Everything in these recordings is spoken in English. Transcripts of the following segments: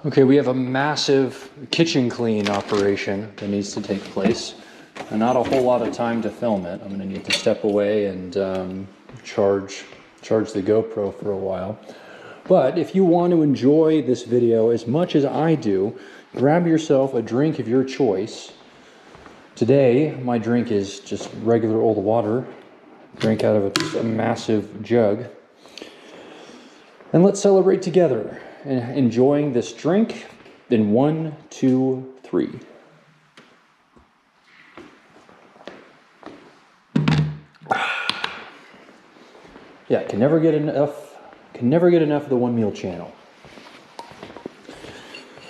Okay, we have a massive kitchen clean operation that needs to take place, and not a whole lot of time to film it. I'm going to need to step away and charge the GoPro for a while. But if you want to enjoy this video as much as I do, grab yourself a drink of your choice. Today, my drink is just regular old water, drank out of a massive jug. And let's celebrate together, enjoying this drink in 1, 2, 3. Yeah, can never get enough of the One Meal channel.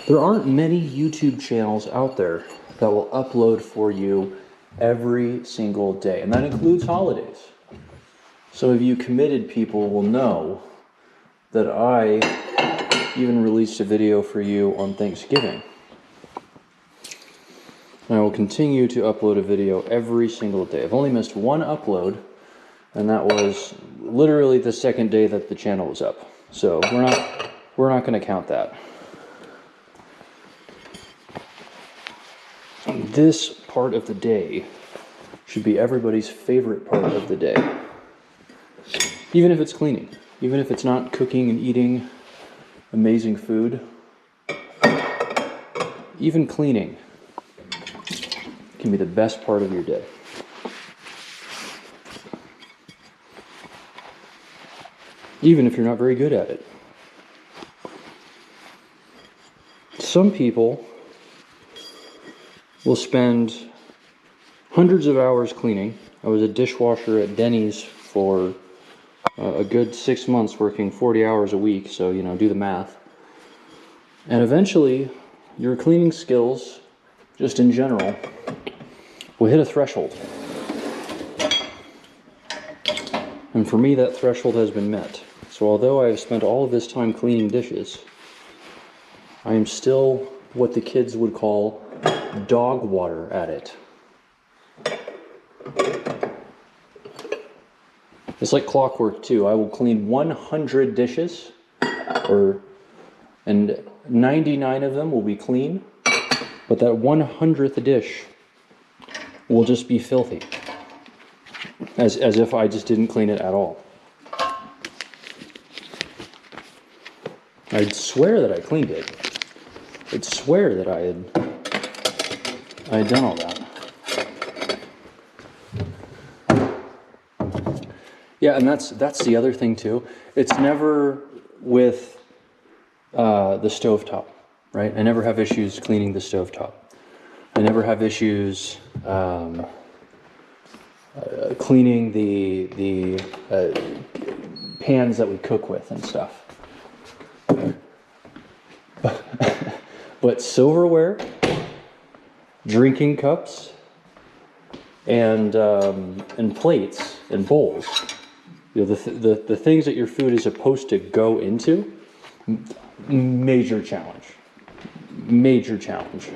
There aren't many YouTube channels out there that will upload for you every single day, and that includes holidays. Some of you committed people will know that I even released a video for you on Thanksgiving. And I will continue to upload a video every single day. I've only missed one upload, and that was literally the second day that the channel was up. So we're not going to count that. This part of the day should be everybody's favorite part of the day. Even if it's cleaning, even if it's not cooking and eating amazing food, even cleaning can be the best part of your day. Even if you're not very good at it. Some people will spend hundreds of hours cleaning. I was a dishwasher at Denny's for a good 6 months, working 40 hours a week, so do the math. And eventually, your cleaning skills, just in general, will hit a threshold. And for me, that threshold has been met. So although I have spent all of this time cleaning dishes, I am still what the kids would call dog water at it. It's like clockwork too. I will clean 100 dishes, and 99 of them will be clean, but that 100th dish will just be filthy, as if I just didn't clean it at all. I'd swear that I cleaned it. I'd swear that I had done all that. Yeah, and that's the other thing too. It's never with the stovetop, right? I never have issues cleaning the stovetop. I never have issues cleaning the pans that we cook with and stuff. But silverware, drinking cups, and plates and bowls, the things that your food is supposed to go into, major challenge. Major challenge.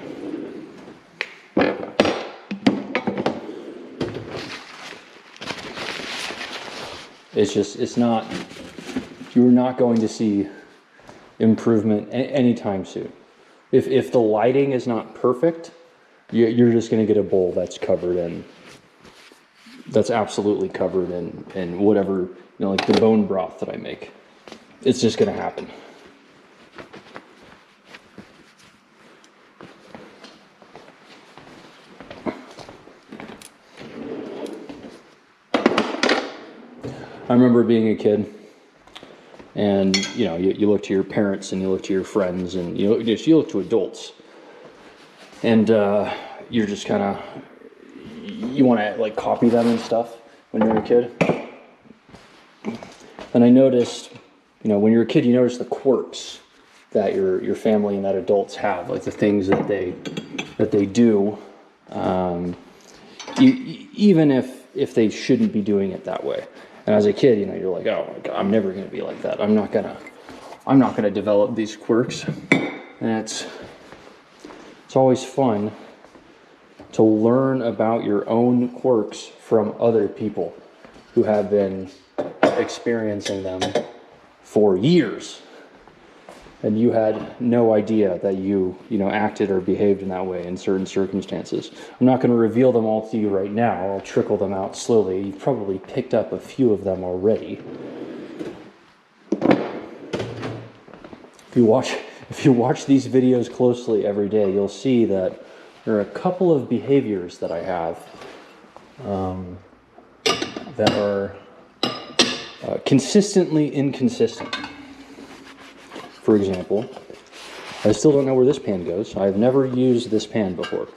You're not going to see improvement anytime soon. If the lighting is not perfect, you're just going to get a bowl that's absolutely covered in whatever, like the bone broth that I make. It's just going to happen. I remember being a kid, and you look to your parents and you look to your friends and you look to adults, and you're just kind of, you want to like copy them and stuff when you're a kid. And I noticed, when you're a kid, you notice the quirks that your family and that adults have, like the things that they do, even if they shouldn't be doing it that way. And as a kid, you're like, oh my God, I'm never going to be like that. I'm not gonna develop these quirks. And it's always fun to learn about your own quirks from other people who have been experiencing them for years. and you had no idea that you acted or behaved in that way in certain circumstances. I'm not going to reveal them all to you right now. I'll trickle them out slowly. You've probably picked up a few of them already. If you watch these videos closely every day, you'll see that there are a couple of behaviors that I have that are consistently inconsistent. For example, I still don't know where this pan goes. I've never used this pan before.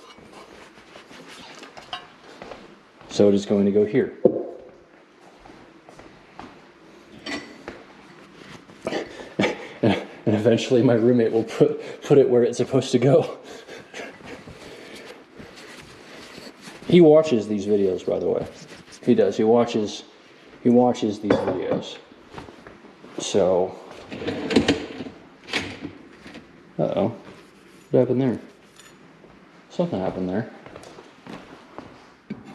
So it is going to go here. And eventually my roommate will put it where it's supposed to go. He watches these videos, by the way. He does. He watches these videos. So, uh-oh. What happened there? Something happened there.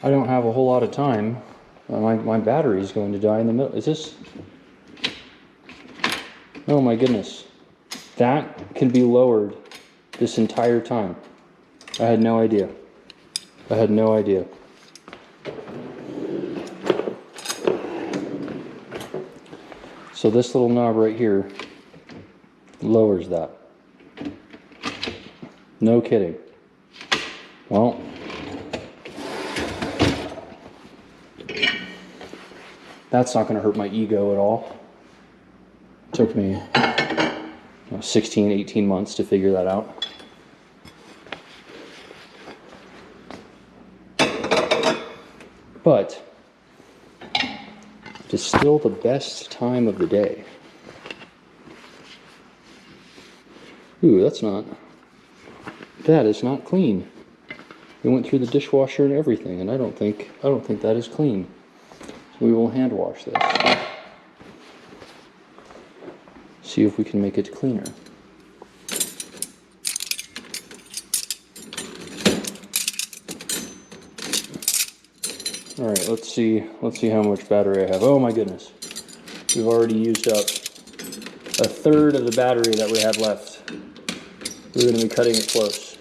I don't have a whole lot of time. My battery's going to die in the middle. Is this? Oh my goodness. That can be lowered this entire time. I had no idea. So this little knob right here lowers that. No kidding. Well, that's not going to hurt my ego at all. It took me 16, 18 months to figure that out. But it is still the best time of the day. Ooh, that is not clean. We went through the dishwasher and everything, and I don't think that is clean. So we will hand wash this. See if we can make it cleaner. All right, let's see how much battery I have. Oh my goodness. We've already used up a third of the battery that we had left. We're going to be cutting it close.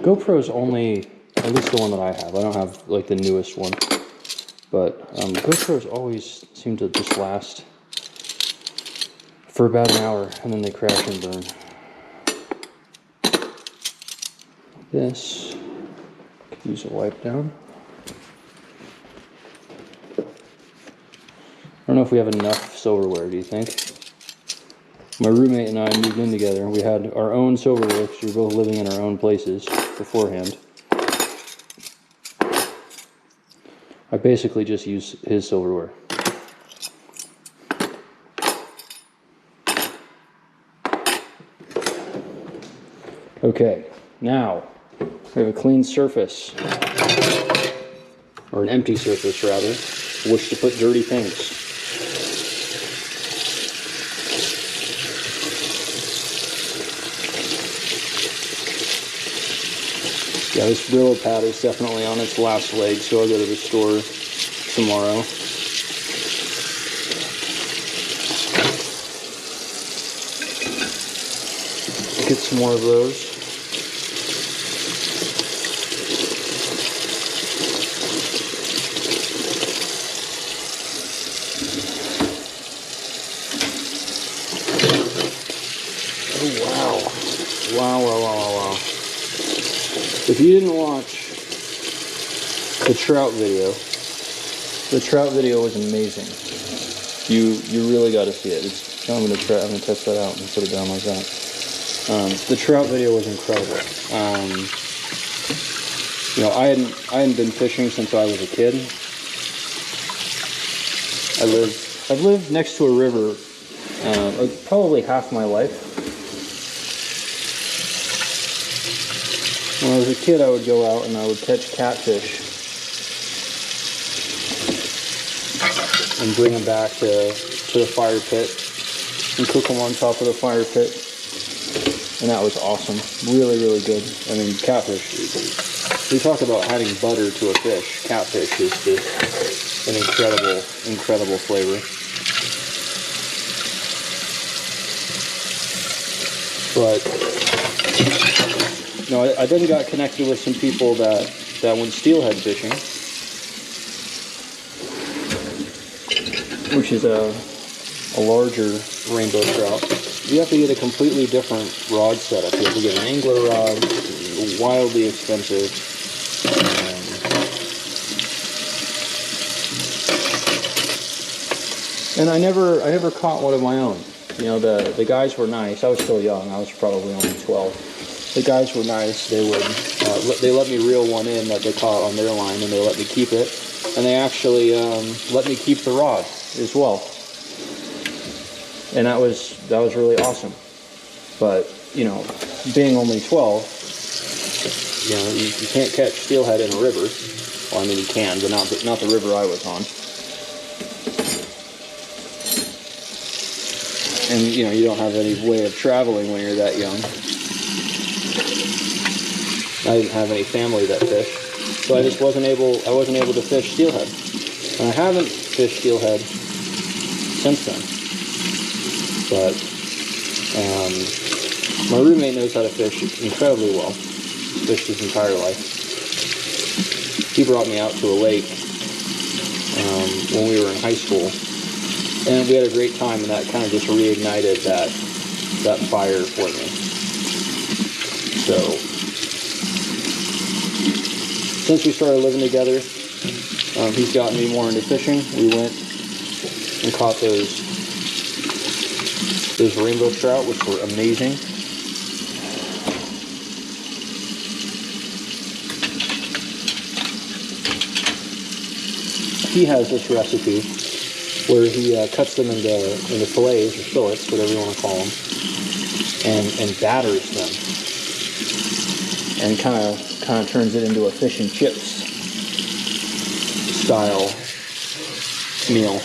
GoPro's only, at least the one that I have. I don't have like the newest one. But GoPros always seem to just last for about an hour and then they crash and burn. This, could use a wipe down. I don't know if we have enough silverware, do you think? My roommate and I moved in together. We had our own silverware because we were both living in our own places beforehand. I basically just use his silverware. Okay, now we have a clean surface, or an empty surface rather, which to put dirty things. Yeah, this Brillo pad is definitely on its last leg, so I'll go to the store tomorrow. Get some more of those. Oh, wow. If you didn't watch the trout video was amazing. You really got to see it. I'm gonna test that out and put it down like that. The trout video was incredible. I hadn't been fishing since I was a kid. I've lived next to a river probably half my life. When I was a kid, I would go out and I would catch catfish and bring them back to the fire pit and cook them on top of the fire pit. And that was awesome. Really, really good. I mean, catfish We talk about adding butter to a fish. Catfish is just an incredible flavor. But no, I then got connected with some people that went steelhead fishing, which is a larger rainbow trout. You have to get a completely different rod setup. You have to get an angler rod, wildly expensive. And I never caught one of my own. You know, the guys were nice. I was still young. I was probably only 12. The guys were nice. They would they let me reel one in that they caught on their line, and they let me keep it. And they actually let me keep the rod as well. And that was really awesome. But you know, being only 12, you know, you can't catch steelhead in a river. Well, I mean you can, but not the river I was on. And you know, you don't have any way of traveling when you're that young. I didn't have any family that fished, so I just wasn't able to fish steelhead. And I haven't fished steelhead since then. But my roommate knows how to fish incredibly well. He's fished his entire life. He brought me out to a lake when we were in high school. And we had a great time, and that kind of just reignited that fire for me. So, since we started living together, he's gotten me more into fishing. We went and caught those rainbow trout, which were amazing. He has this recipe where he cuts them into fillets or fillets, whatever you want to call them, and batters them, and kind of turns it into a fish and chips style meal,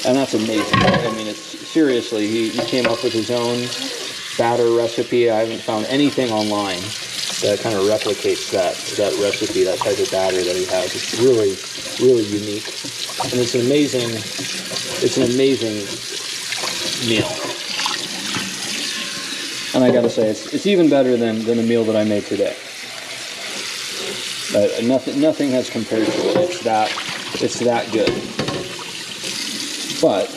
and that's amazing. I mean, it's seriously, he came up with his own batter recipe. I haven't found anything online that kind of replicates that recipe, that type of batter that he has. It's really unique, and it's an amazing meal. And I gotta say, it's even better than the meal that I made today. Nothing has compared to it. It's that good. But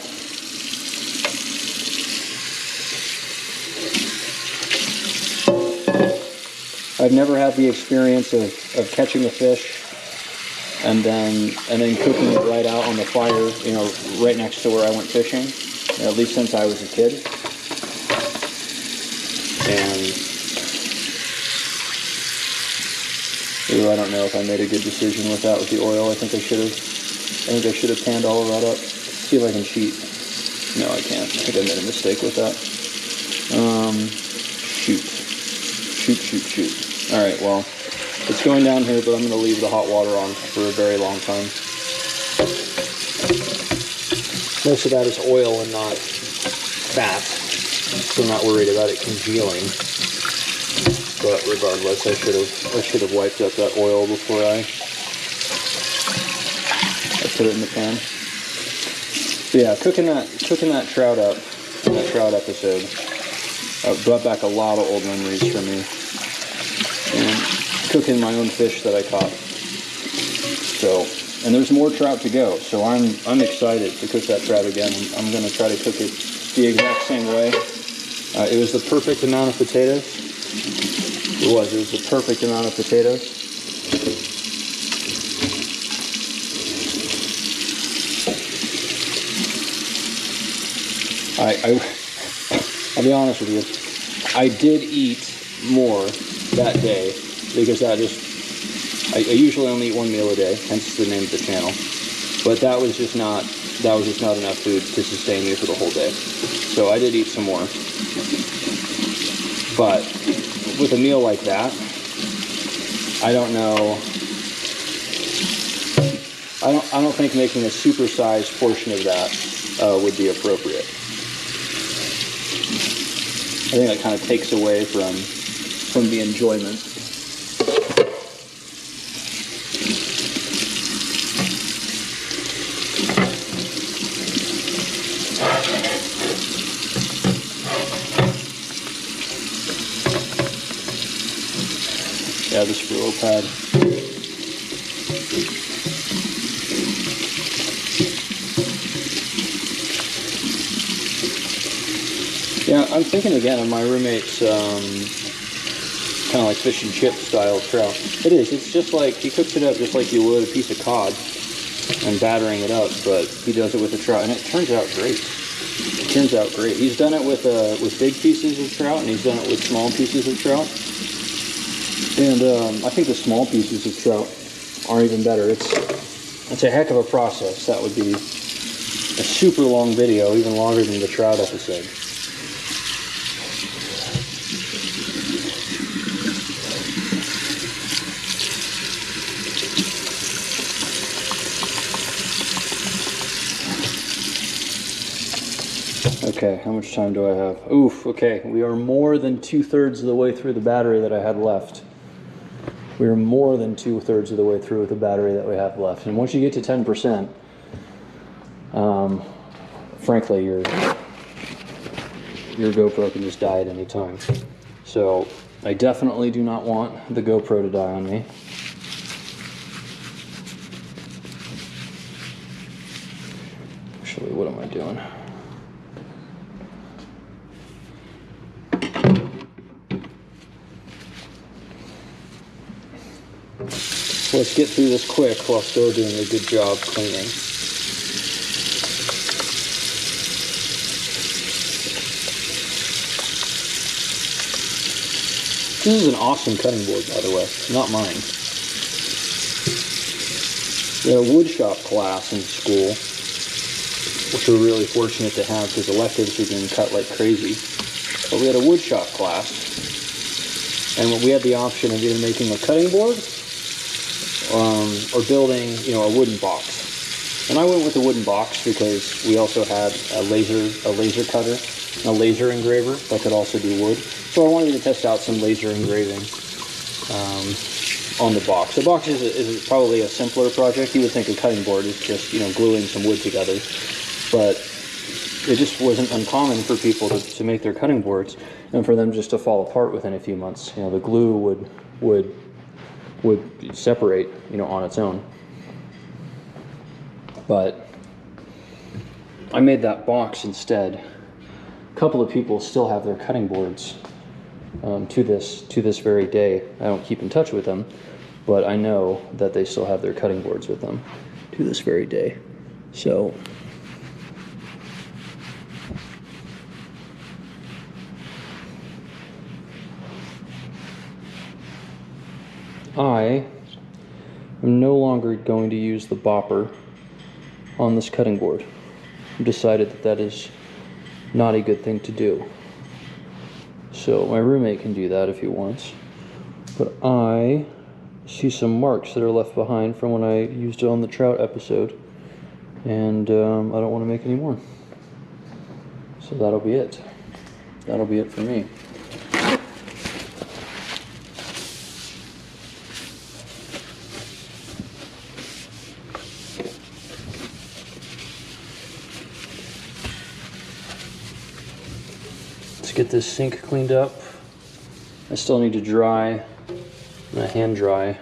I've never had the experience of catching a fish and then cooking it right out on the fire, you know, right next to where I went fishing, at least since I was a kid. And I don't know if I made a good decision with that, with the oil. I think I should have panned all of that up. See if I can cheat. No, I can't. I think I made a mistake with that. Shoot. All right, well, it's going down here, but I'm going to leave the hot water on for a very long time. Most of that is oil and not fat, so I'm not worried about it congealing. But regardless, I should have wiped up that oil before I put it in the pan. So yeah, cooking that trout up in that trout episode brought back a lot of old memories for me. And cooking my own fish that I caught. So, and there's more trout to go. So I'm excited to cook that trout again. I'm going to try to cook it the exact same way. It was the perfect amount of potatoes. It was the perfect amount of potatoes. I'll be honest with you. I did eat more that day because I usually only eat one meal a day, hence the name of the channel. But that was just not enough food to sustain me for the whole day. So I did eat some more. But with a meal like that, I don't know. I don't think making a supersized portion of that would be appropriate. I think that kind of takes away from the enjoyment. Yeah, this Brillo pad. Yeah, I'm thinking again of my roommate's kind of like fish and chip style trout. It is. It's just like, he cooks it up just like you would a piece of cod and battering it up, but he does it with a trout, and it turns out great. It turns out great. He's done it with big pieces of trout, and he's done it with small pieces of trout. And I think the small pieces of trout are even better. It's a heck of a process. That would be a super long video, even longer than the trout episode. Okay, how much time do I have? Oof, okay, we are more than 2/3 of the way through the battery that I had left. We are more than 2/3 of the way through with the battery that we have left. And once you get to 10%, frankly, your GoPro can just die at any time. So I definitely do not want the GoPro to die on me. Actually, what am I doing? Let's get through this quick while still doing a good job cleaning. This is an awesome cutting board, by the way, not mine. We had a woodshop class in school, which we're really fortunate to have because electives are being cut like crazy. But we had a woodshop class, and we had the option of either making a cutting board or building, a wooden box. And I went with the wooden box because we also had a laser cutter, a laser engraver that could also do wood. So I wanted to test out some laser engraving on the box. The box is probably a simpler project. You would think a cutting board is just, gluing some wood together. But it just wasn't uncommon for people to make their cutting boards and for them just to fall apart within a few months. The glue would separate, on its own. But I made that box instead. A couple of people still have their cutting boards to this very day. I don't keep in touch with them, but I know that they still have their cutting boards with them to this very day. So I am no longer going to use the bopper on this cutting board. I've decided that is not a good thing to do. So my roommate can do that if he wants. But I see some marks that are left behind from when I used it on the trout episode. And I don't want to make any more. So that'll be it. That'll be it for me. Get this sink cleaned up. I still need to dry, hand dry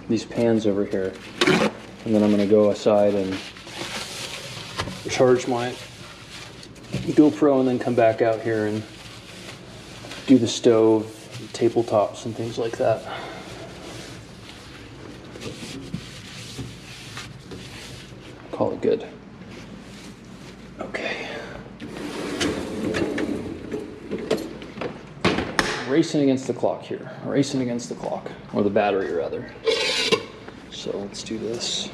these pans over here, and then I'm going to go aside and charge my GoPro and then come back out here and do the stove, tabletops and things like that. Call it good. Okay. Racing against the clock here. Racing against the clock. Or the battery, rather. So let's do this.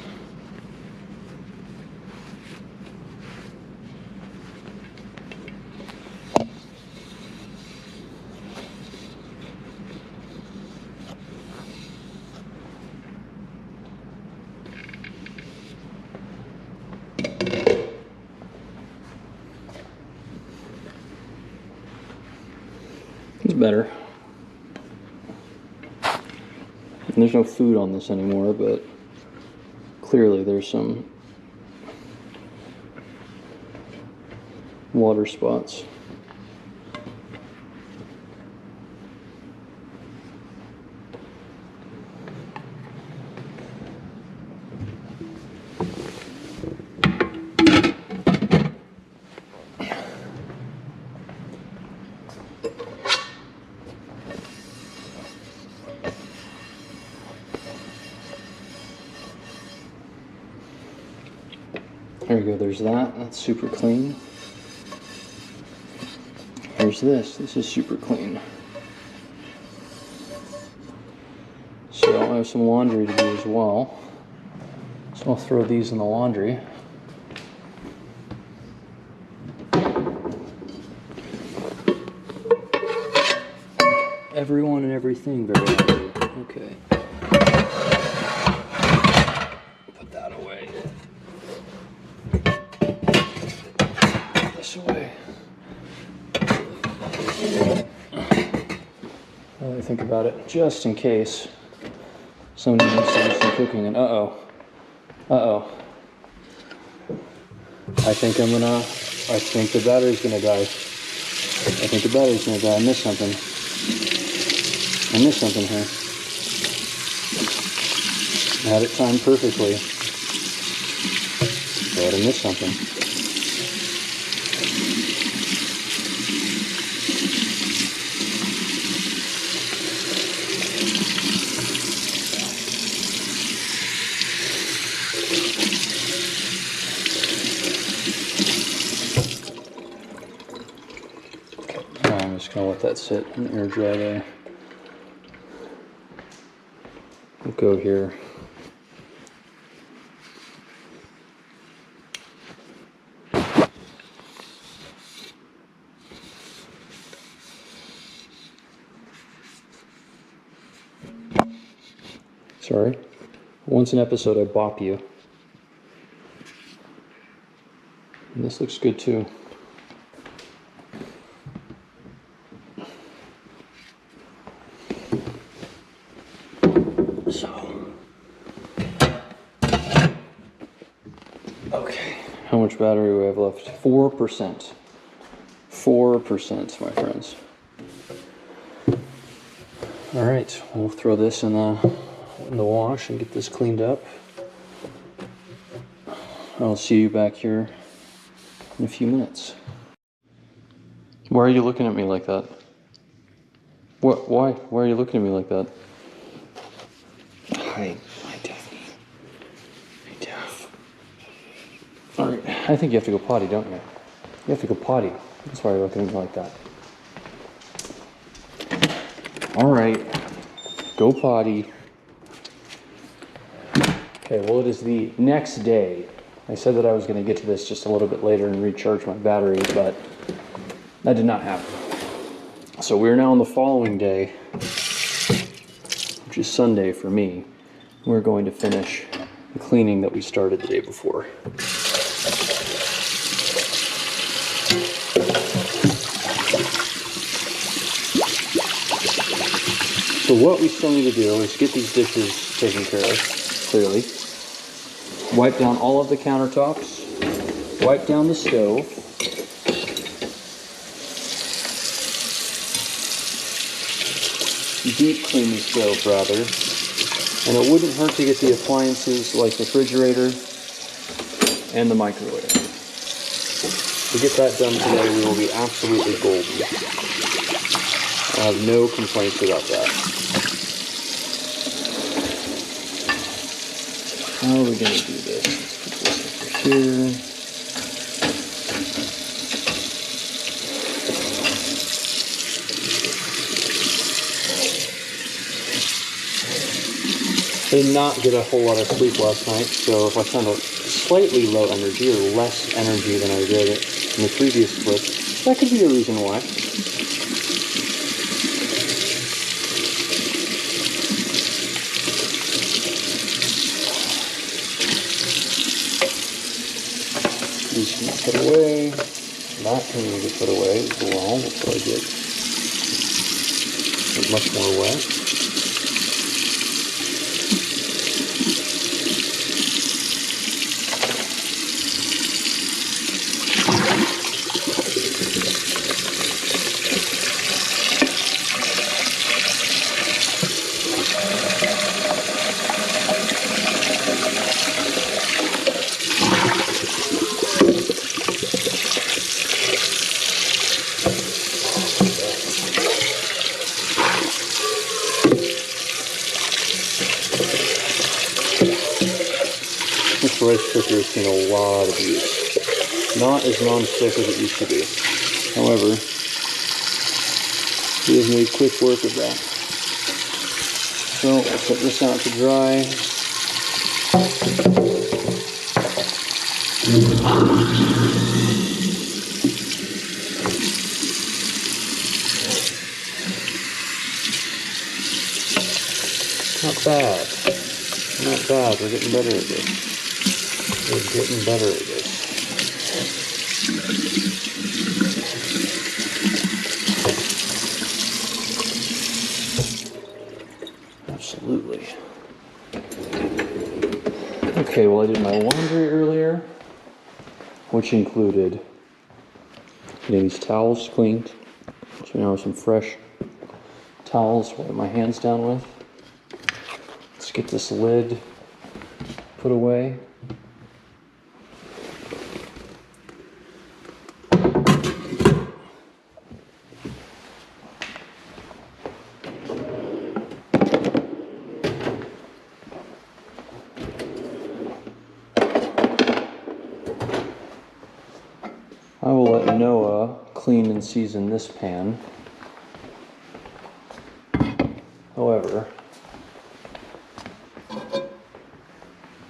It's better. And there's no food on this anymore, but clearly there's some water spots. There you go, there's that. That's super clean. Here's this. This is super clean. So I have some laundry to do as well. So I'll throw these in the laundry. Everyone and everything very happy. Okay. Put that away. This away. Now that I think about it, just in case somebody needs to do some cooking and uh-oh. I think the battery's gonna die. I think the battery's gonna die. I missed something here. I had it timed perfectly. But I missed something. I'm just gonna let that sit and air dry there. We'll go here. Sorry. Once an episode I bop you. And this looks good too. Okay, how much battery do we have left? 4%. 4%, my friends. All right, we'll throw this in the wash and get this cleaned up. I'll see you back here in a few minutes. Why are you looking at me like that? What? Why? Why are you looking at me like that? Hi, Daphne. Hey, Daph. All right, I think you have to go potty, don't you? You have to go potty. That's why you're looking at me like that. All right, go potty. Okay, well, it is the next day. I said that I was going to get to this just a little bit later and recharge my battery, but that did not happen. So we're now on the following day, which is Sunday for me. We're going to finish the cleaning that we started the day before. So what we still need to do is get these dishes taken care of, clearly. Wipe down all of the countertops. Wipe down the stove. Deep clean the stove, rather. And it wouldn't hurt to get the appliances like the refrigerator and the microwave. If we get that done today, we will be absolutely golden. I have no complaints about that. How are we going to do this? Let's put this over here. I did not get a whole lot of sleep last night, so if I sound slightly low energy or less energy than I did in the previous clip, that could be a reason why. These can get put away. That can get put away as well before I get much more wet. This rice cooker has seen a lot of use. Not as non-stick as it used to be. However, we have made quick work of that. So I'll set this out to dry. Not bad. Not bad. We're getting better at this. We're getting better at this. Absolutely. Okay, well I did my laundry earlier, which included getting these towels cleaned. So now I have some fresh towels to wipe my hands down with. Let's get this lid put away. I will let Noah clean and season this pan. However,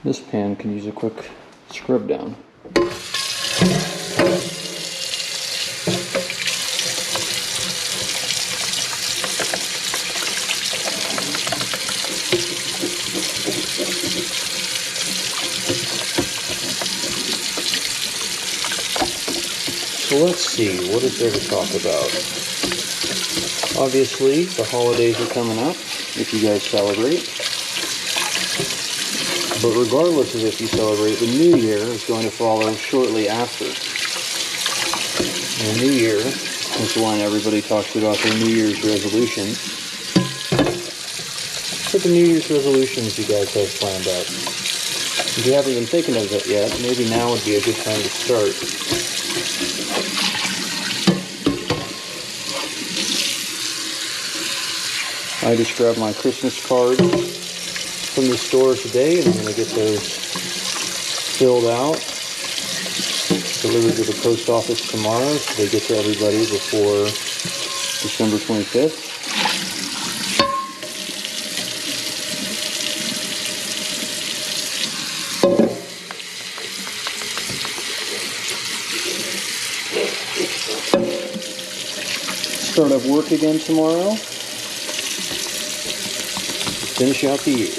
this pan can use a quick scrub down. So let's see, what is there to talk about? Obviously, the holidays are coming up, if you guys celebrate. But regardless of if you celebrate, the New Year is going to follow shortly after. And the New Year is when everybody talks about their New Year's resolutions. What the New Year's resolutions you guys have planned out? If you haven't been thinking of it yet, maybe now would be a good time to start. I just grabbed my Christmas cards from the store today, and I'm going to get those filled out, delivered to the post office tomorrow, so they get to everybody before December 25th. Start up work again tomorrow. Finish out the year.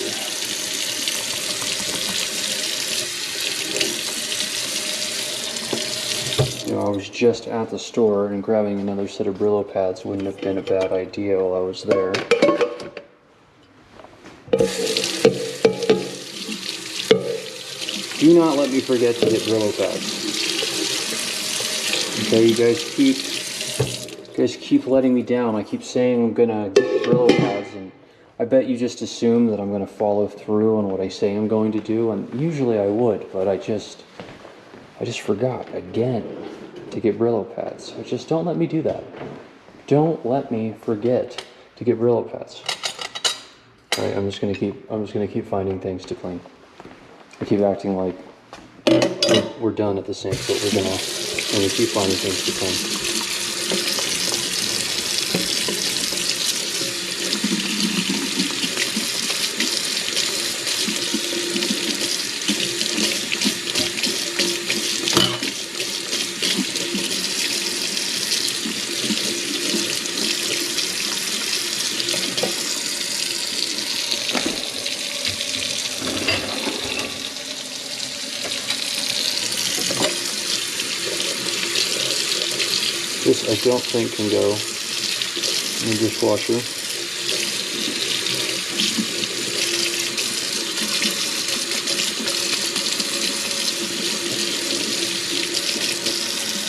You know, I was just at the store, and grabbing another set of Brillo pads wouldn't have been a bad idea while I was there. Do not let me forget to get Brillo pads. Okay, you guys keep letting me down. I keep saying I'm gonna get Brillo pads, and I bet you just assume that I'm going to follow through on what I say I'm going to do, and usually I would, but I just forgot again to get Brillo pads. So just don't let me do that. Don't let me forget to get Brillo pads. All right, I'm just going to keep finding things to clean. I keep acting like we're done at the sink, but we're going to keep finding things to clean. This I don't think can go in the dishwasher.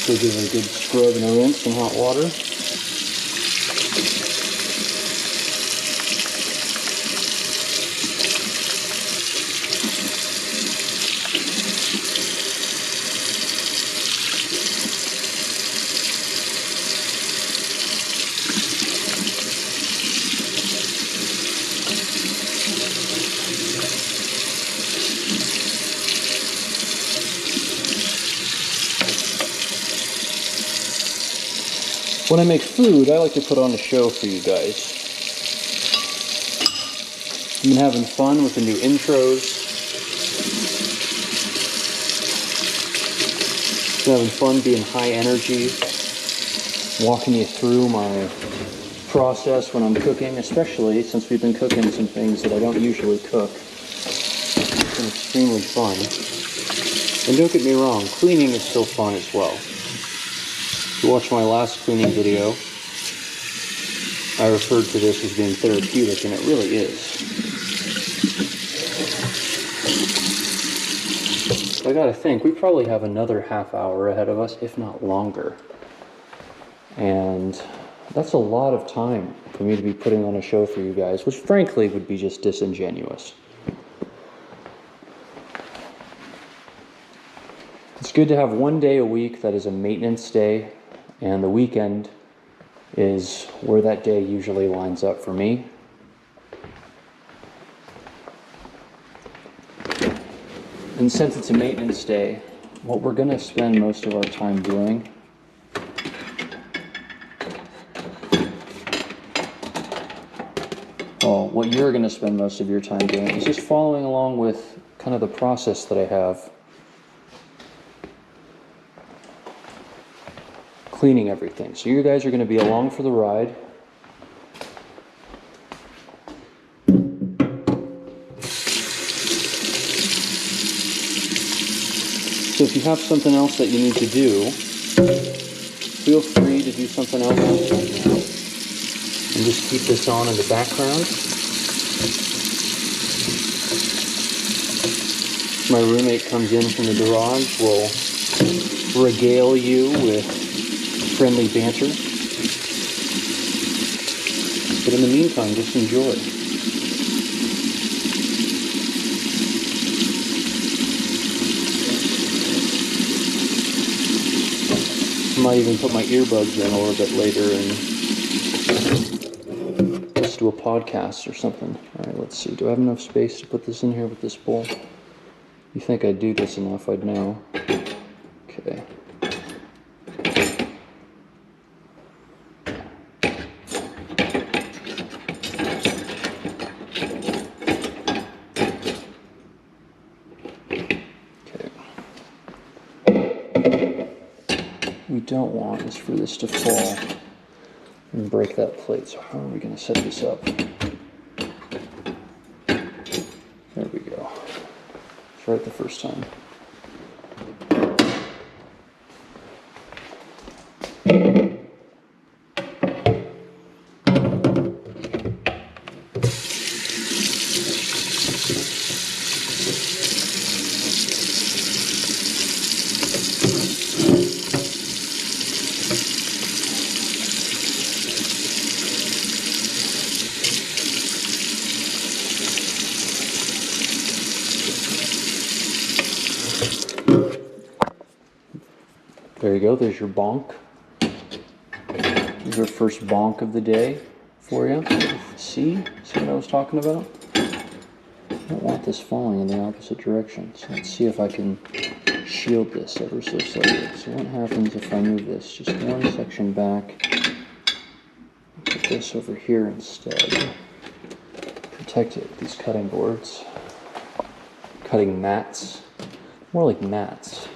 So give it a good scrub and a rinse in hot water. When I make food, I like to put on a show for you guys. I've been having fun with the new intros. Been having fun being high energy, walking you through my process when I'm cooking, especially since we've been cooking some things that I don't usually cook. It's been extremely fun. And don't get me wrong, cleaning is still fun as well. If you watch my last cleaning video, I referred to this as being therapeutic, and it really is. I gotta think, we probably have another half hour ahead of us, if not longer. And that's a lot of time for me to be putting on a show for you guys, which frankly would be just disingenuous. It's good to have one day a week that is a maintenance day, and the weekend is where that day usually lines up for me. And since it's a maintenance day, what we're going to spend most of our time doing what you're going to spend most of your time doing is just following along with kind of the process that I have. Cleaning everything. So you guys are going to be along for the ride. So if you have something else that you need to do, feel free to do something else right now. And just keep this on in the background. My roommate comes in from the garage, will regale you with friendly banter. But in the meantime, just enjoy. I might even put my earbuds in a little bit later and let's do a podcast or something. Alright, let's see. Do I have enough space to put this in here with this bowl? You think I'd do this enough, I'd know. Okay. We don't want is for this to fall and break that plate. So how are we going to set this up? There we go. It's right the first time. There you go, there's your bonk. There's our first bonk of the day for you. See what I was talking about? I don't want this falling in the opposite direction. So let's see if I can shield this ever so slightly. So what happens if I move this just one section back? Put this over here instead. Protect it with these cutting boards. Cutting mats. More like mats.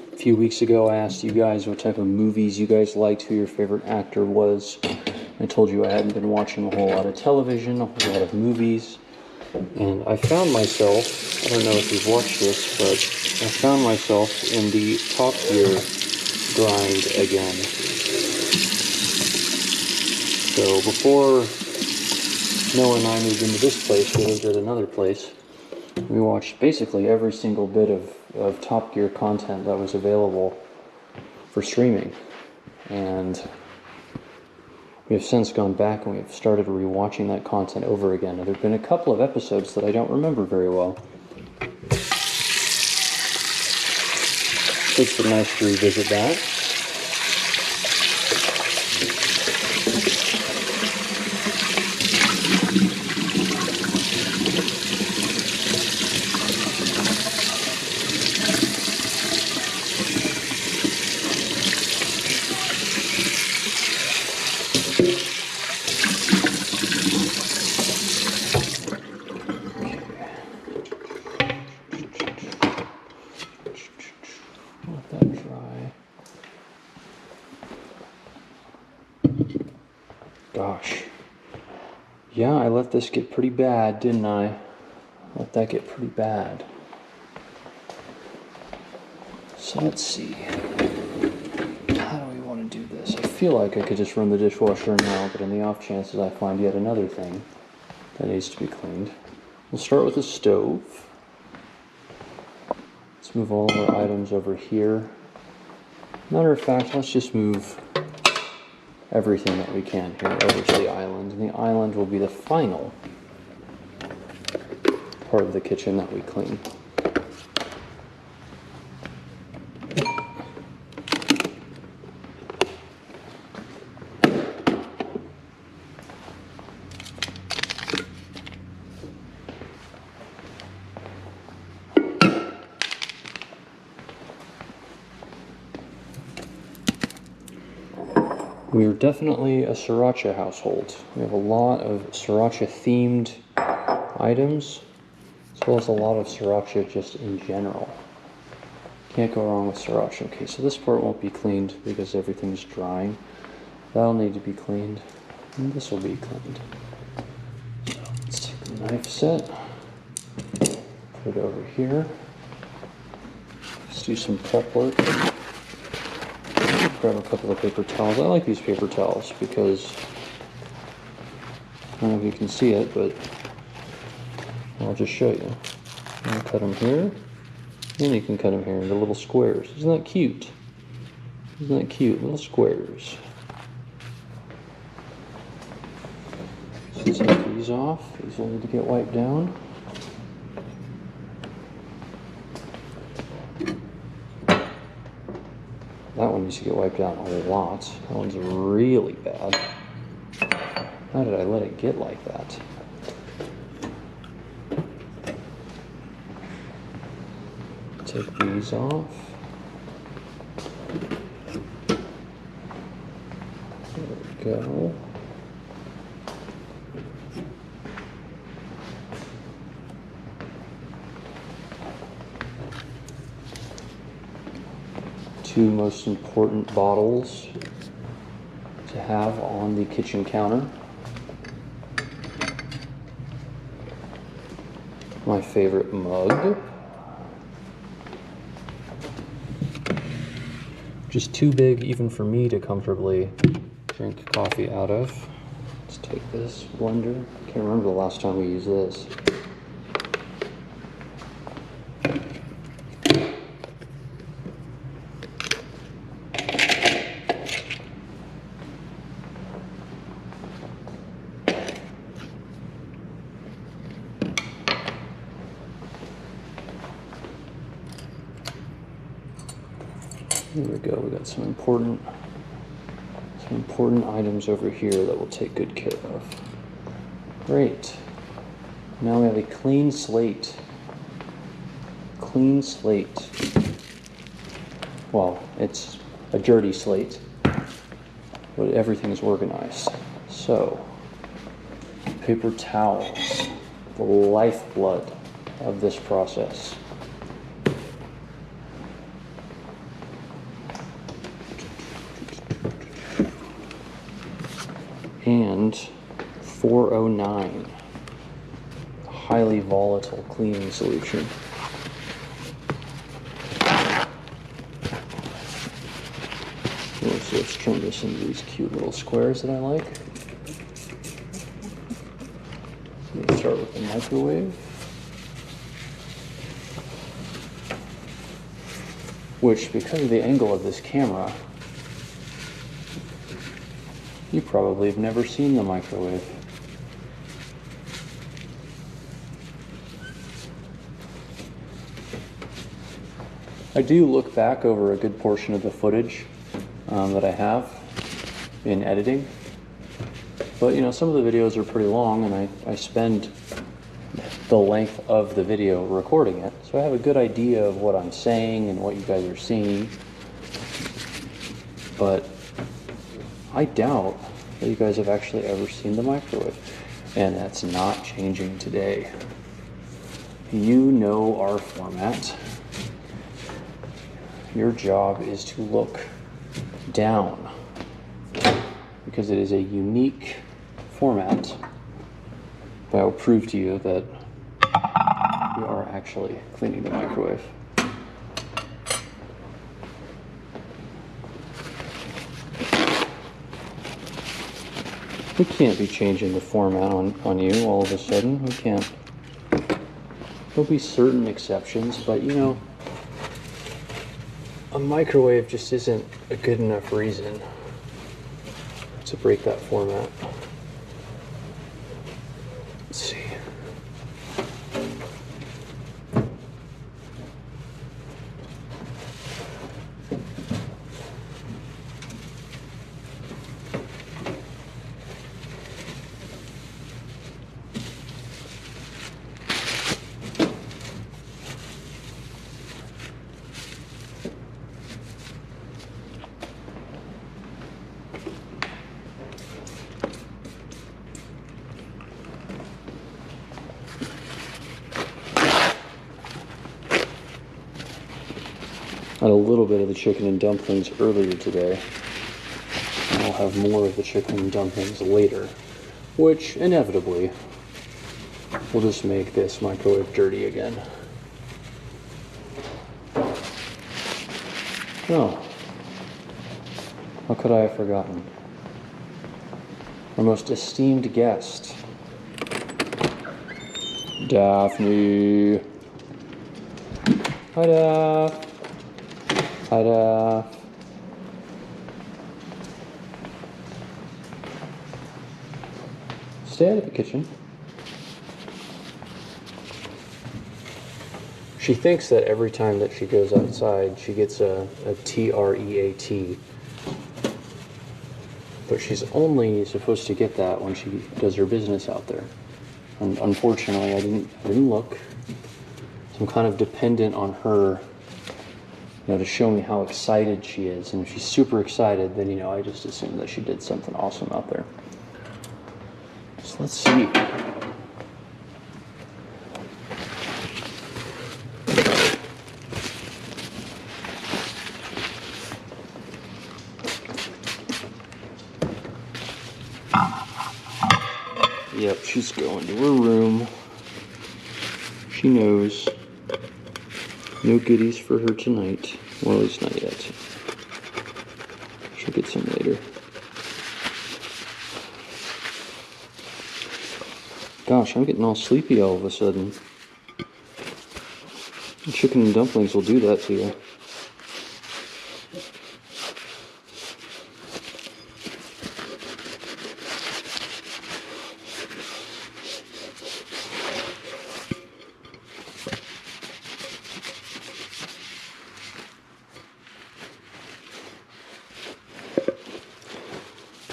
A few weeks ago I asked you guys what type of movies you guys liked, who your favorite actor was. I told you I hadn't been watching a whole lot of television, a whole lot of movies, and I found myself, I don't know if you've watched this, but I found myself in the Top Gear grind again. So before Noah and I moved into this place, we lived at another place. We watched basically every single bit of of Top Gear content that was available for streaming. And we have since gone back and we've started rewatching that content over again. Now, there have been a couple of episodes that I don't remember very well. It's nice to revisit that. Let that dry. Gosh. Yeah, I let this get pretty bad, didn't I? Let that get pretty bad. So let's see. How do we want to do this? I feel like I could just run the dishwasher now, but in the off chances I find yet another thing that needs to be cleaned. We'll start with the stove. Let's move all of our items over here. Matter of fact, let's just move everything that we can here over to the island. And the island will be the final part of the kitchen that we clean. We are definitely a sriracha household. We have a lot of sriracha themed items, as well as a lot of sriracha just in general. Can't go wrong with sriracha. Okay, so this part won't be cleaned because everything's drying. That'll need to be cleaned, and this will be cleaned. So let's take the knife set, put it over here. Let's do some prep work. Grab a couple of paper towels. I like these paper towels because I don't know if you can see it, but I'll just show you. I'll cut them here, and you can cut them here into little squares. Isn't that cute? Isn't that cute? Little squares. So take these off. These will need to get wiped down. That one needs to get wiped out a lot. That one's really bad. How did I let it get like that? Take these off. There we go. Two most important bottles to have on the kitchen counter. My favorite mug. Just too big even for me to comfortably drink coffee out of. Let's take this blender. I can't remember the last time we used this. There we go. We got some important items over here that we'll take good care of. Great. Now we have a clean slate. Clean slate. Well, it's a dirty slate, but everything is organized. So, paper towels, the lifeblood of this process. And 409, a highly volatile cleaning solution. So let's turn this into these cute little squares that I like. Let's start with the microwave. which, because of the angle of this camera, you probably have never seen the microwave. I do look back over a good portion of the footage that I have in editing, but you know, some of the videos are pretty long, and I spend the length of the video recording it, so I have a good idea of what I'm saying and what you guys are seeing. But I doubt that you guys have actually ever seen the microwave, and that's not changing today. You know our format. Your job is to look down, because it is a unique format. But I will prove to you that we are actually cleaning the microwave. We can't be changing the format on you all of a sudden. We can't. There'll be certain exceptions, but you know, a microwave just isn't a good enough reason to break that format. Let's see. I had a little bit of the chicken and dumplings earlier today. I'll have more of the chicken and dumplings later, which inevitably will just make this microwave dirty again. Oh, how could I have forgotten? Our most esteemed guest, Daphne. Hi, Daph. Hi, Daph. Stay out of the kitchen. She thinks that every time that she goes outside, she gets a TREAT. But she's only supposed to get that when she does her business out there. And unfortunately, I didn't look. So I'm kind of dependent on her, you know, to show me how excited she is. And if she's super excited, then, you know, I just assume that she did something awesome out there. So let's see. Yep, she's going to her room. She knows. No goodies for her tonight. Well, at least not yet. She'll get some later. Gosh, I'm getting all sleepy all of a sudden. Chicken and dumplings will do that to you.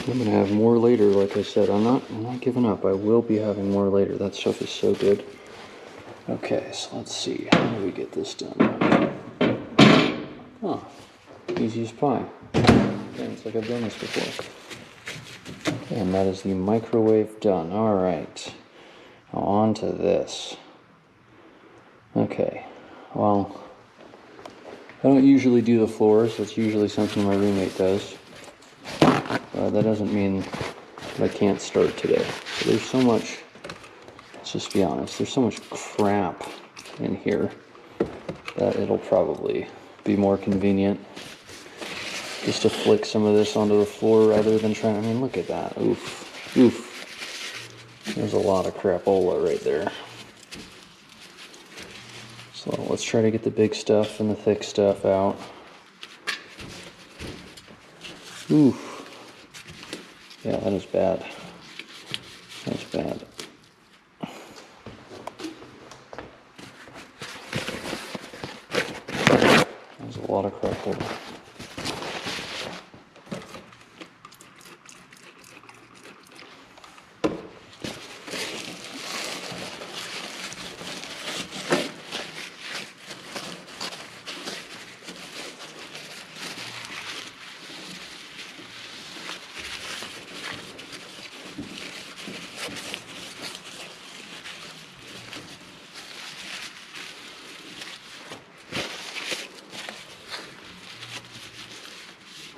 I'm gonna have more later, like I said. I'm not giving up. I will be having more later. That stuff is so good. Okay, so let's see. How do we get this done? Oh, easy as pie. Okay, it's like I've done this before. And that is the microwave done. All right. Now on to this. Okay. Well, I don't usually do the floors. That's usually something my roommate does. That doesn't mean that I can't start today. So there's so much, let's just be honest, there's so much crap in here that it'll probably be more convenient just to flick some of this onto the floor rather than trying, I mean, look at that. Oof. Oof. There's a lot of crapola right there. So let's try to get the big stuff and the thick stuff out. Ooh. Yeah, that is bad. That's bad. There's a lot of crap over.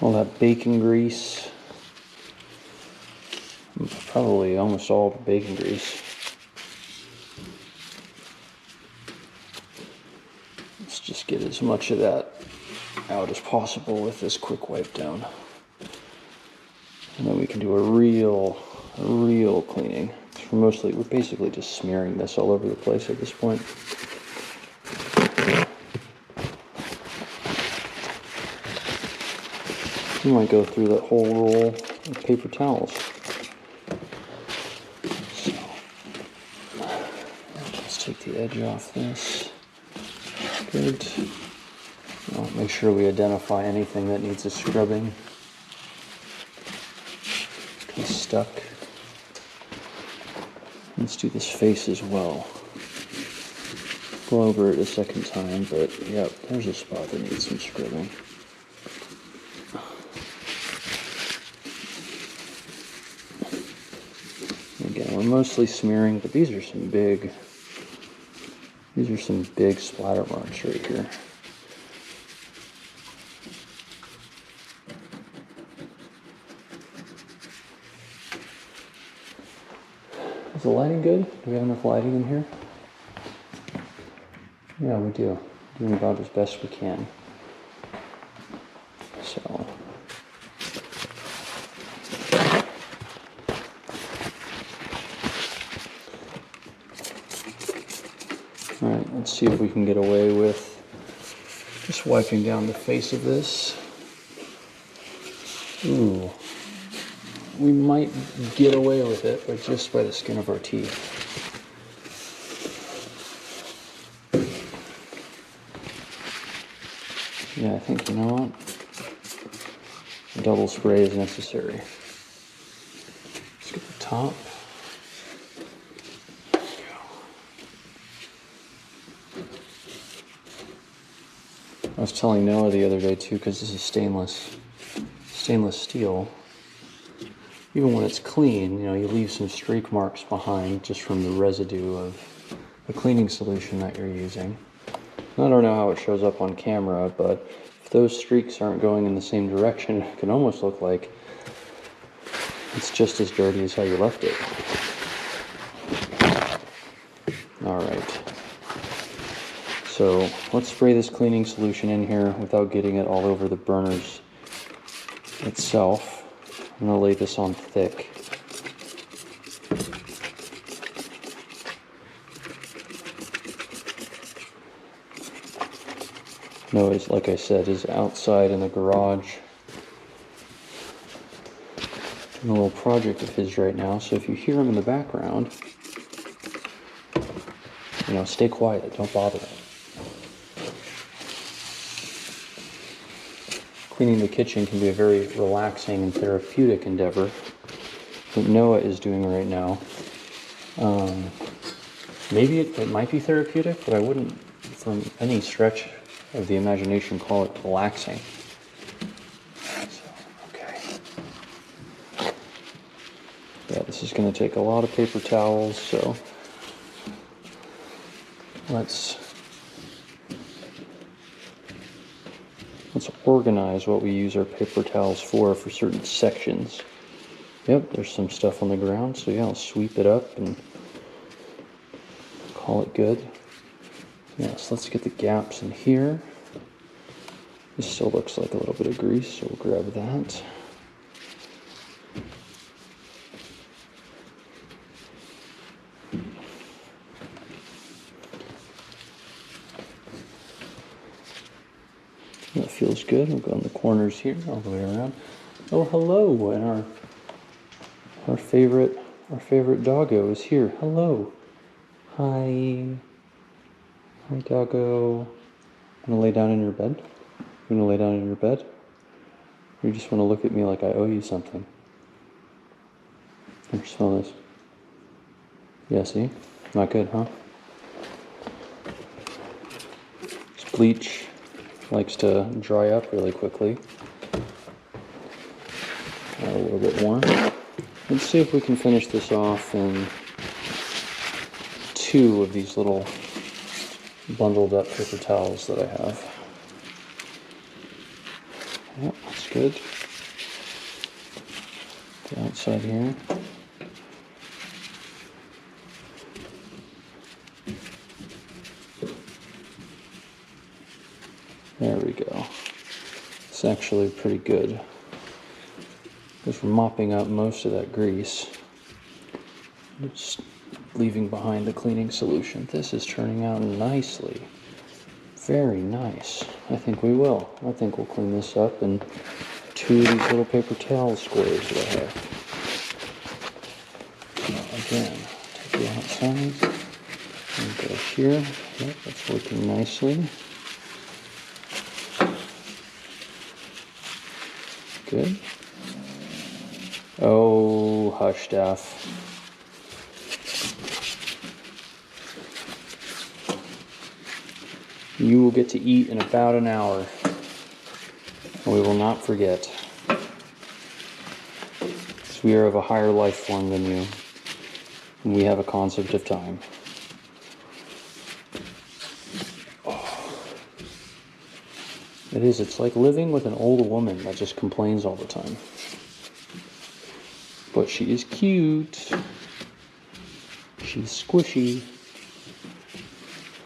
All that bacon grease, probably almost all the bacon grease. Let's just get as much of that out as possible with this quick wipe down. And then we can do a real cleaning. We're basically just smearing this all over the place at this point. You might go through that whole roll of paper towels. So, let's take the edge off this. Good. Well, make sure we identify anything that needs a scrubbing. Kind of stuck. Let's do this face as well. Go over it a second time, but yep, there's a spot that needs some scrubbing. Again, we're mostly smearing, but these are some big splatter marks right here. Is the lighting good? Do we have enough lighting in here? Yeah, we do. Doing about as best we can. So. Alright, let's see if we can get away with just wiping down the face of this. Ooh. We might get away with it, but just by the skin of our teeth. Yeah, I think, you know what? A double spray is necessary. Let's get the top. I was telling Noah the other day too, because this is stainless steel. Even when it's clean, you know, you leave some streak marks behind just from the residue of the cleaning solution that you're using. I don't know how it shows up on camera, but if those streaks aren't going in the same direction, it can almost look like it's just as dirty as how you left it. All right. So let's spray this cleaning solution in here without getting it all over the burners itself. I'm going to lay this on thick. Noah's, like I said, is outside in the garage doing a little project of his right now. So if you hear him in the background, you know, stay quiet. Don't bother him. Cleaning the kitchen can be a very relaxing and therapeutic endeavor that Noah is doing right now. Maybe it might be therapeutic, but I wouldn't, from any stretch of the imagination, call it relaxing. So, okay. Yeah, this is going to take a lot of paper towels, so let's organize what we use our paper towels for certain sections. Yep, there's some stuff on the ground, so yeah, I'll sweep it up and call it good. Yes, let's get the gaps in here. This still looks like a little bit of grease, so we'll grab that. That feels good. We'll go in the corners here, all the way around. Oh, hello, and our favorite doggo is here. Hello. Hi. Hi, doggo. Wanna lay down in your bed? You wanna lay down in your bed? Or you just wanna look at me like I owe you something? Here, smell this. Yeah, see? Not good, huh? This bleach likes to dry up really quickly. Add a little bit more. Let's see if we can finish this off in 2 of these little bundled up paper towels that I have. Yep, that's good. The outside here. There we go. It's actually pretty good, because we're mopping up most of that grease. Just leaving behind the cleaning solution. This is turning out nicely. Very nice. I think we will. I think we'll clean this up in 2 of these little paper towel squares that I have. Again, take the outside and go here. Yep, that's working nicely. Good. Oh, hush, Daff. You will get to eat in about an hour. We will not forget. Because we are of a higher life form than you. And we have a concept of time. Oh. It is. It's like living with an old woman that just complains all the time. But she is cute. She's squishy.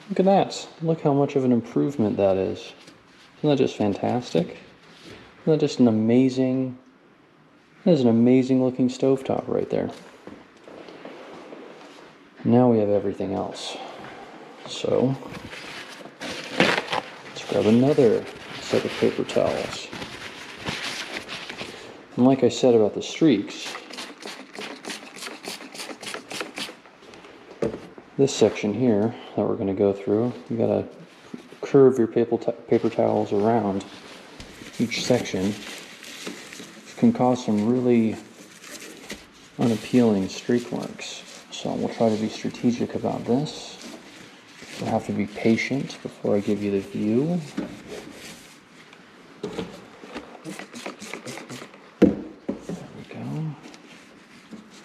Look at that. Look how much of an improvement that is. Isn't that just fantastic? Isn't that just an amazing... That is an amazing looking stovetop right there. Now we have everything else. So, let's grab another set of paper towels. And like I said about the streaks, this section here that we're going to go through, you got to curve your paper towels around each section. It can cause some really unappealing streak marks. So we'll try to be strategic about this. We'll have to be patient before I give you the view. There we go.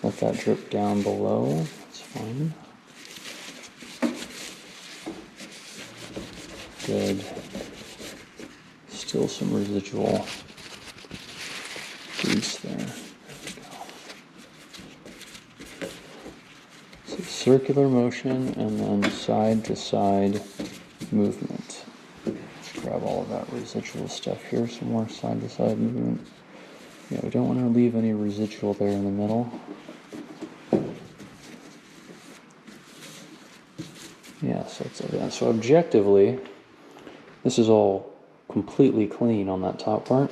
Let that drip down below. That's fine. Good. Still some residual grease there. There we go. So circular motion and then side to side movement. Let's grab all of that residual stuff here. Some more side to side movement. Yeah, we don't want to leave any residual there in the middle. Yeah, so it's like that. So objectively, this is all completely clean on that top part.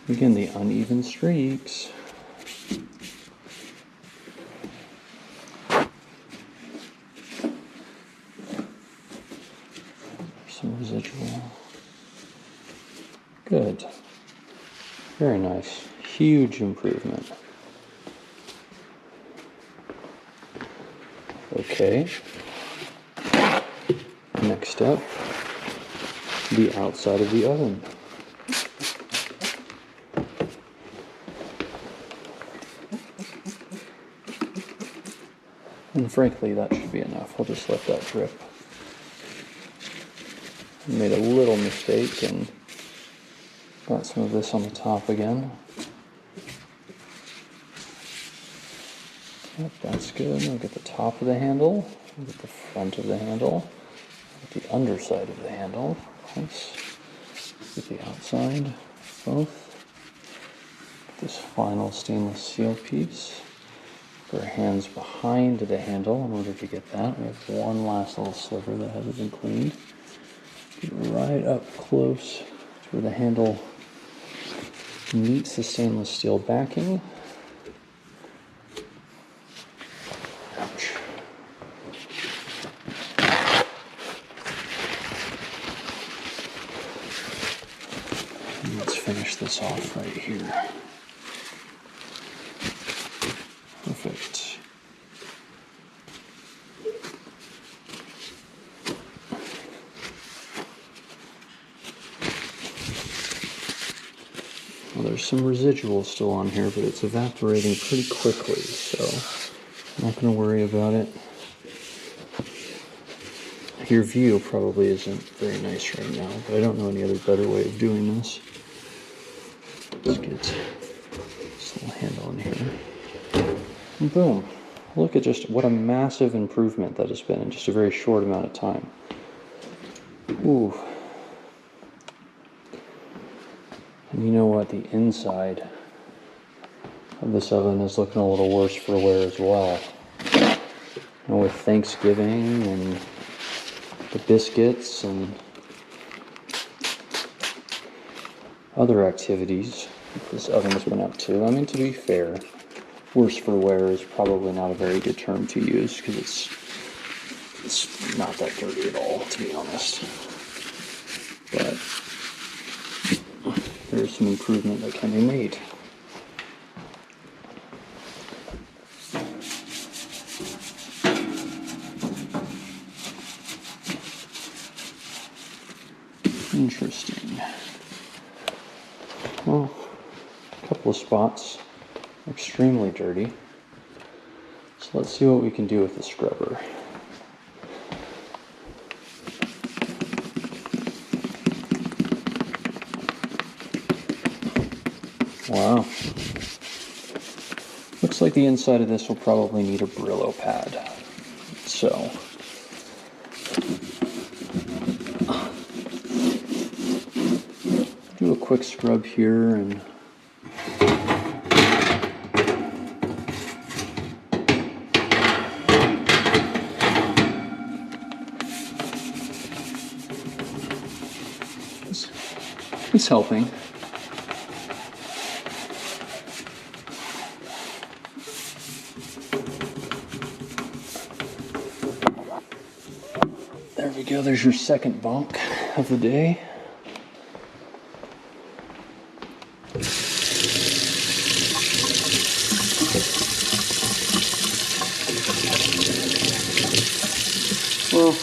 Again, the uneven streaks. Some residual. Good. Very nice. Huge improvement. Okay. Next up, the outside of the oven. And frankly, that should be enough. I'll just let that drip. I made a little mistake and got some of this on the top again. Yep, that's good. I'll get the top of the handle, I'll get the front of the handle, I'll get the underside of the handle. Nice. Get the outside, both. Get this final stainless steel piece. Put our hands behind the handle in order to get that. We have one last little sliver that hasn't been cleaned. Get right up close to where the handle meets the stainless steel backing. Ouch. And let's finish this off right here. Perfect. Well, there's some residual still on here, but it's evaporating pretty quickly, so I'm not going to worry about it. Your view probably isn't very nice right now, but I don't know any other better way of doing this. Let's get this little handle in here. And boom. Look at just what a massive improvement that has been in just a very short amount of time. Ooh. And you know what? The inside of this oven is looking a little worse for wear as well. And with Thanksgiving and the biscuits and other activities this oven has been up to. I mean, to be fair, worse for wear is probably not a very good term to use because it's not that dirty at all, to be honest. But there's some improvement that can be made. Interesting. Well, a couple of spots, extremely dirty. So let's see what we can do with the scrubber. Wow. Looks like the inside of this will probably need a Brillo pad. So do a quick scrub here and it's helping. There we go, there's your second bonk of the day. Well,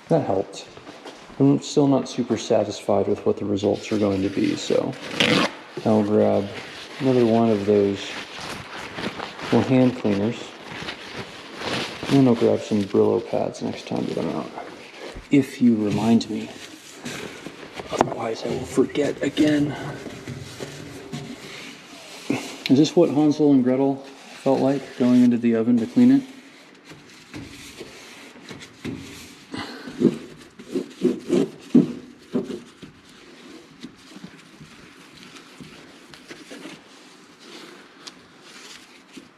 that helped. I'm still not super satisfied with what the results are going to be, so I'll grab another one of those little hand cleaners, and I'll grab some Brillo pads next time that I'm out. If you remind me. Otherwise I will forget again. Is this what Hansel and Gretel felt like going into the oven to clean it?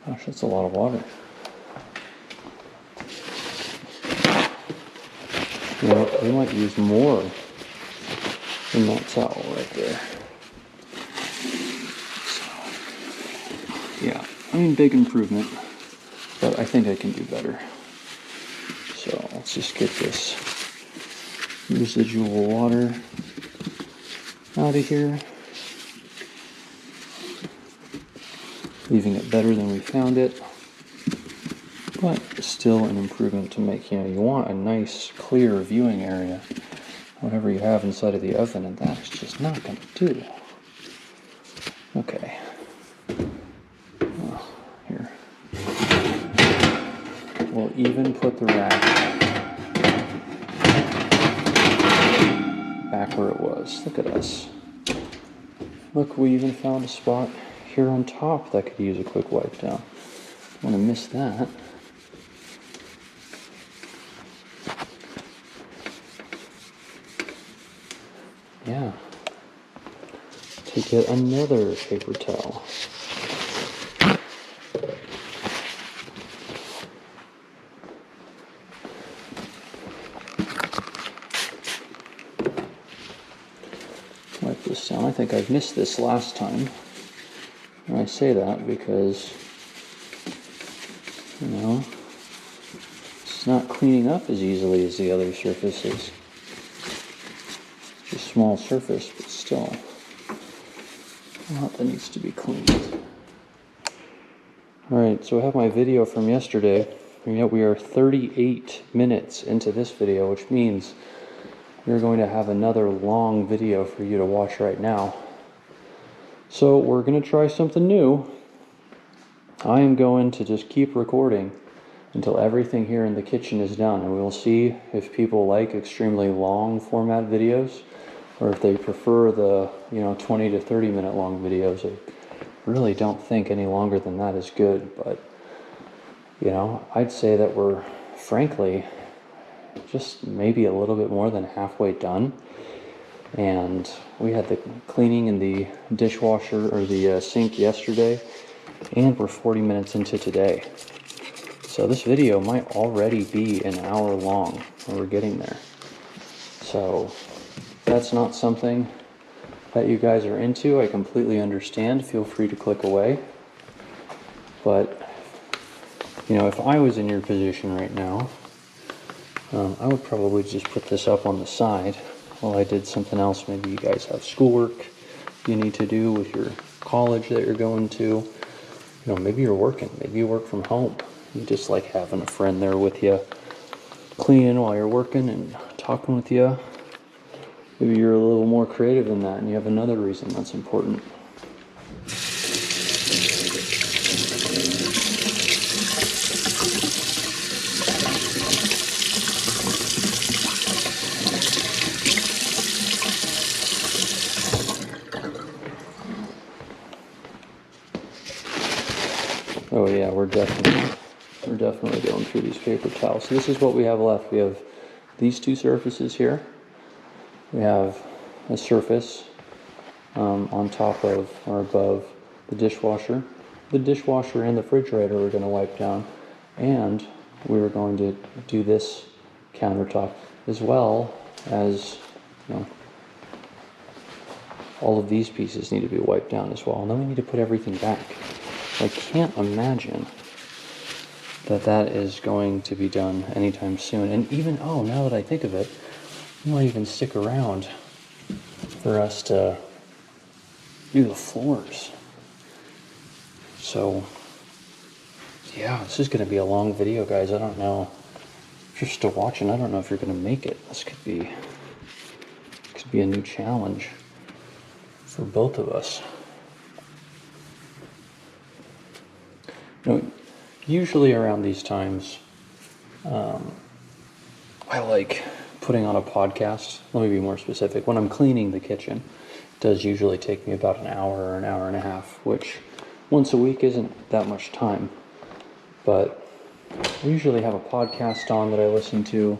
Gosh, that's a lot of water. You know, we might use more than that towel right there. So, yeah, I mean, big improvement, but I think I can do better. So let's just get this residual water out of here. Leaving it better than we found it, but still an improvement to make. You know, you want a nice, clear viewing area, whatever you have inside of the oven, and that's just not going to do. Okay. Well, here. We'll even put the rack back where it was. Look at us. Look, we even found a spot here on top that could use a quick wipe down. Don't want to miss that. Yeah. Take yet another paper towel. sound. I think I've missed this last time. And I say that because, you know, it's not cleaning up as easily as the other surfaces. It's a small surface, but still a lot that needs to be cleaned. Alright, so I have my video from yesterday, and yet we are 38 minutes into this video, which means we're going to have another long video for you to watch right now. So we're going to try something new. I am going to just keep recording until everything here in the kitchen is done, and we will see if people like extremely long format videos or if they prefer the 20 to 30 minute long videos. Really don't think any longer than that is good, but I'd say that we're frankly just maybe a little bit more than halfway done. And we had the cleaning in the dishwasher or the sink yesterday, and we're 40 minutes into today. So this video might already be an hour long when we're getting there. So if that's not something that you guys are into, I completely understand. Feel free to click away. But, if I was in your position right now, I would probably just put this up on the side while I did something else. Maybe you guys have schoolwork you need to do with your college that you're going to. Maybe you're working. Maybe you work from home. You just like having a friend there with you, cleaning while you're working and talking with you. Maybe you're a little more creative than that and you have another reason that's important. Oh yeah, we're definitely going through these paper towels. So this is what we have left. We have these two surfaces here. We have a surface on top of or above the dishwasher. The dishwasher and the refrigerator we're going to wipe down, and we were going to do this countertop as well as, all of these pieces need to be wiped down as well. And then we need to put everything back. I can't imagine that is going to be done anytime soon. And even, now that I think of it, you might even stick around for us to do the floors. So, yeah, this is going to be a long video, guys. I don't know. If you're still watching, I don't know if you're going to make it. This could be a new challenge for both of us. Usually around these times, I like putting on a podcast. Let me be more specific. When I'm cleaning the kitchen, it does usually take me about an hour or an hour and a half, which once a week isn't that much time. But I usually have a podcast on that I listen to.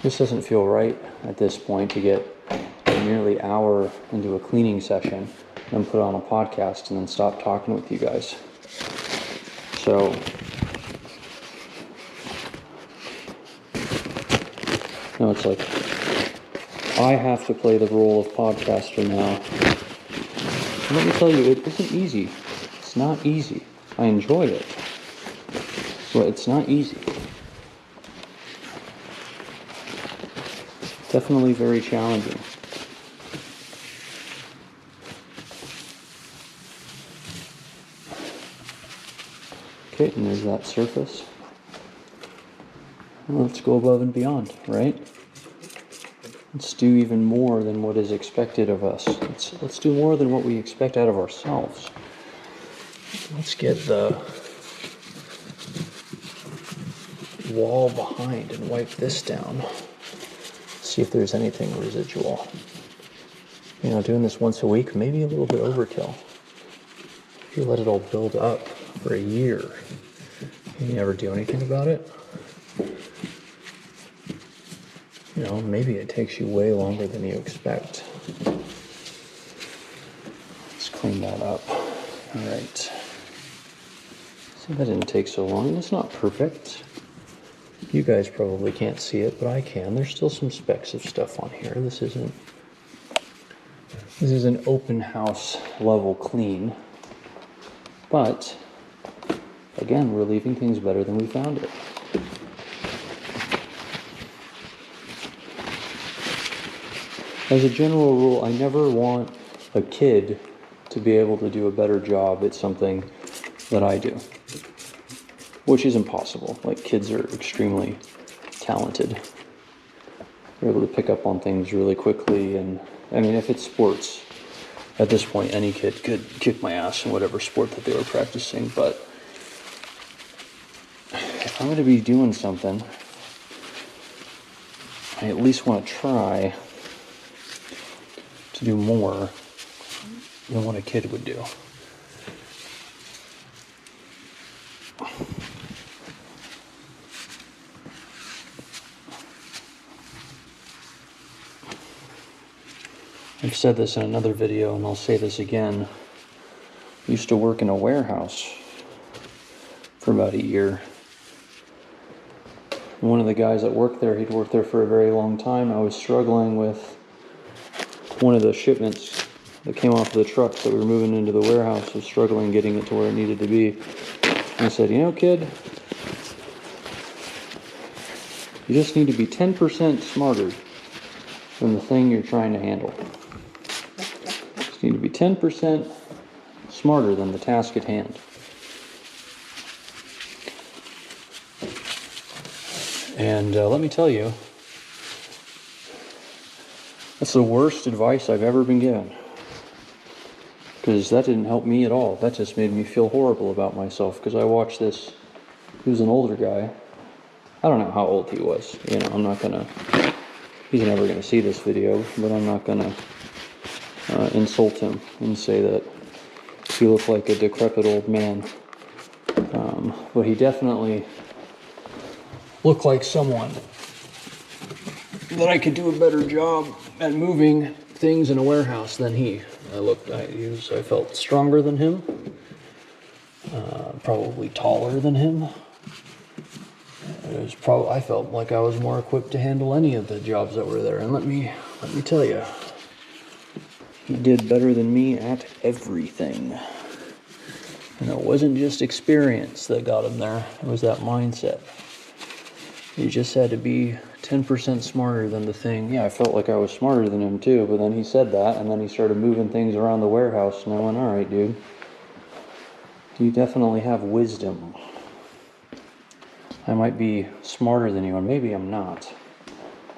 This doesn't feel right at this point to get nearly an hour into a cleaning session and put on a podcast and then stop talking with you guys. So it's like I have to play the role of podcaster now. And let me tell you, it isn't easy. It's not easy. I enjoy it, but it's not easy. Definitely very challenging. Okay, and there's that surface. Well, let's go above and beyond, right? Let's do even more than what is expected of us. Let's do more than what we expect out of ourselves. Let's get the wall behind and wipe this down. See if there's anything residual. Doing this once a week, maybe a little bit overkill. If you let it all build up for a year and you never do anything about it, maybe it takes you way longer than you expect. Let's clean that up. All right. See, that didn't take so long. It's not perfect. You guys probably can't see it, but I can. There's still some specks of stuff on here. This is an open house level clean. But, again, we're leaving things better than we found it. As a general rule, I never want a kid to be able to do a better job at something that I do. Which is impossible. Like, kids are extremely talented. They're able to pick up on things really quickly, and I mean, if it's sports, at this point, any kid could kick my ass in whatever sport that they were practicing, but if I'm going to be doing something, I at least want to try to do more than what a kid would do. I've said this in another video, and I'll say this again. I used to work in a warehouse for about a year. One of the guys that worked there, he'd worked there for a very long time. I was struggling with one of the shipments that came off the trucks that we were moving into the warehouse. I was struggling getting it to where it needed to be. And I said, you know, kid, you just need to be 10% smarter than the thing you're trying to handle. You need to be 10% smarter than the task at hand. And let me tell you, that's the worst advice I've ever been given. Because that didn't help me at all. That just made me feel horrible about myself. Because I watched this, he was an older guy. I don't know how old he was. You know, I'm not gonna, he's never gonna see this video, but I'm not gonna insult him and say that he looked like a decrepit old man. But he definitely looked like someone that I could do a better job at moving things in a warehouse than he. I felt stronger than him, probably taller than him. I felt like I was more equipped to handle any of the jobs that were there. And let me tell you, he did better than me at everything. And it wasn't just experience that got him there. It was that mindset. You just had to be 10% smarter than the thing. Yeah, I felt like I was smarter than him too, but then he said that, and then he started moving things around the warehouse, and I went, all right, dude. You definitely have wisdom. I might be smarter than you, or maybe I'm not.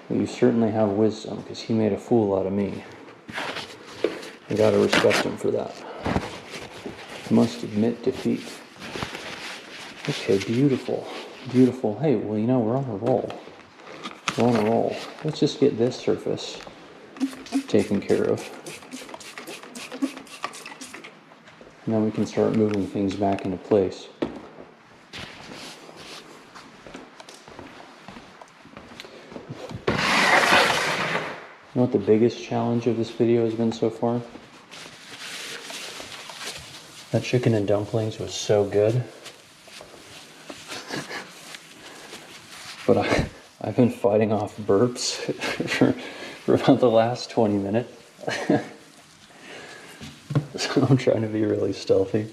But you certainly have wisdom, because he made a fool out of me. I gotta respect him for that. I must admit defeat. Okay, beautiful. Beautiful. Hey, well, you know, we're on a roll. We're on a roll. Let's just get this surface taken care of. And then we can start moving things back into place. You know what the biggest challenge of this video has been so far? That chicken and dumplings was so good. But I've been fighting off burps for about the last 20 minutes. So I'm trying to be really stealthy.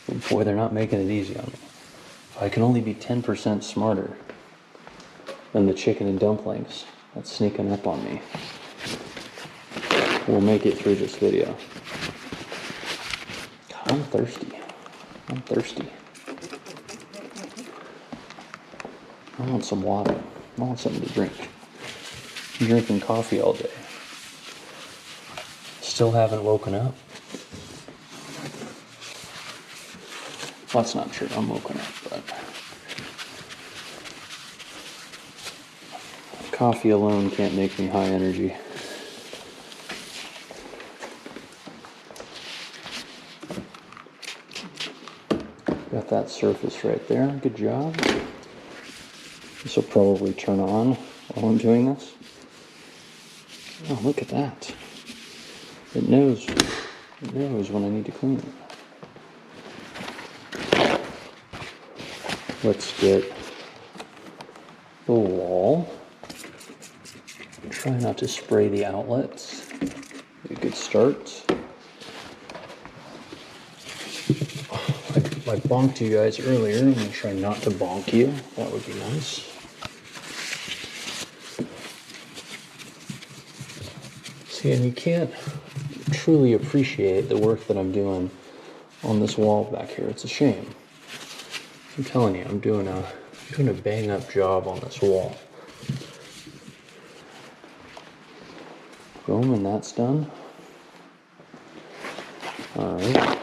But boy, they're not making it easy on me. If I can only be 10% smarter than the chicken and dumplings that's sneaking up on me, we'll make it through this video. God, I'm thirsty. I'm thirsty. I want some water. I want something to drink. I'm drinking coffee all day. Still haven't woken up. Well, that's not true. I'm woken up, but coffee alone can't make me high energy. Got that surface right there. Good job. This will probably turn on while I'm doing this. Oh, look at that. It knows when I need to clean it. Let's get the wall. Try not to spray the outlets. Be a good start. I bonked you guys earlier. I'm going to try not to bonk you. That would be nice. See, and you can't truly appreciate the work that I'm doing on this wall back here. It's a shame. I'm telling you, I'm doing a bang-up job on this wall. Boom, and that's done. All right.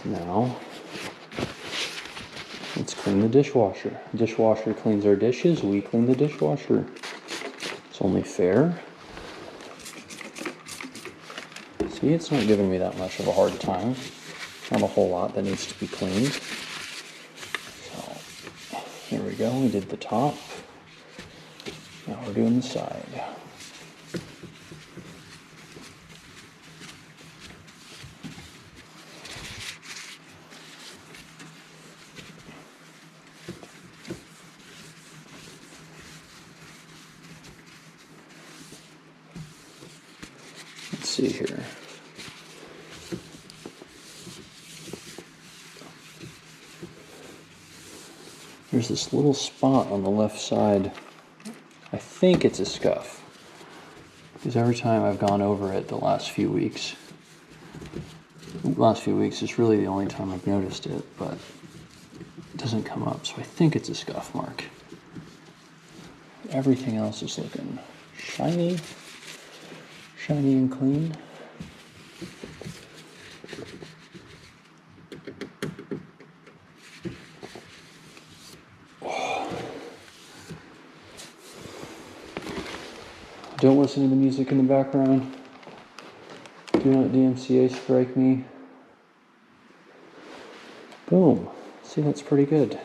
Now, let's clean the dishwasher. Dishwasher cleans our dishes. We clean the dishwasher. It's only fair. See, it's not giving me that much of a hard time. Not a whole lot that needs to be cleaned. So, here we go. We did the top. Now we're doing the side. Let's see here. There's this little spot on the left side. I think it's a scuff. Because every time I've gone over it the last few weeks, is really the only time I've noticed it, but it doesn't come up. So I think it's a scuff mark. Everything else is looking shiny and clean. Don't listen to the music in the background. Do not DMCA strike me. Boom. See, that's pretty good.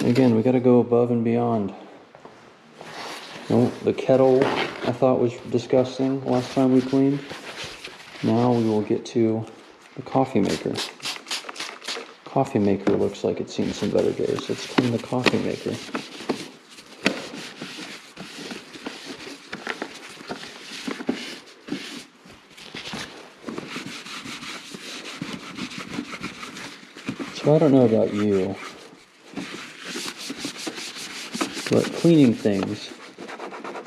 Again, we got to go above and beyond. No, the kettle I thought was disgusting last time we cleaned. Now we will get to the coffee maker. Coffee maker looks like it's seen some better days. Let's clean the coffee maker. So I don't know about you, but cleaning things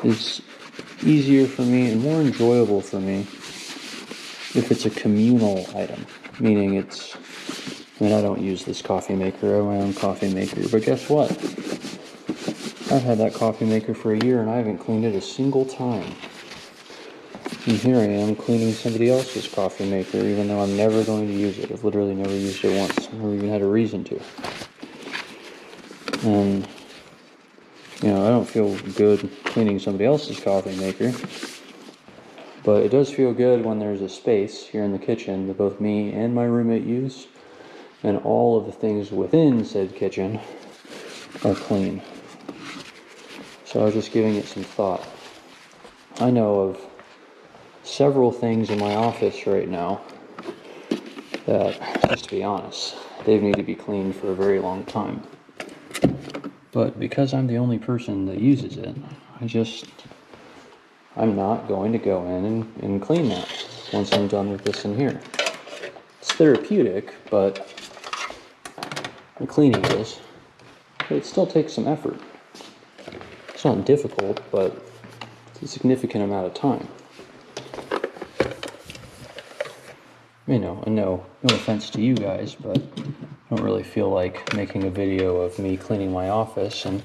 is easier for me and more enjoyable for me if it's a communal item, meaning I don't use this coffee maker. I have my own coffee maker, but guess what? I've had that coffee maker for a year and I haven't cleaned it a single time. And here I am cleaning somebody else's coffee maker, even though I'm never going to use it. I've literally never used it once, never even had a reason to. And, I don't feel good cleaning somebody else's coffee maker, but it does feel good when there's a space here in the kitchen that both me and my roommate use, and all of the things within said kitchen are clean. So I was just giving it some thought. I know of several things in my office right now that, just to be honest, they need to be cleaned for a very long time. But because I'm the only person that uses it, I'm not going to go in and clean that once I'm done with this in here. It's therapeutic, but the cleaning is. But it still takes some effort. It's not difficult, but it's a significant amount of time. No offense to you guys, but I don't really feel like making a video of me cleaning my office, and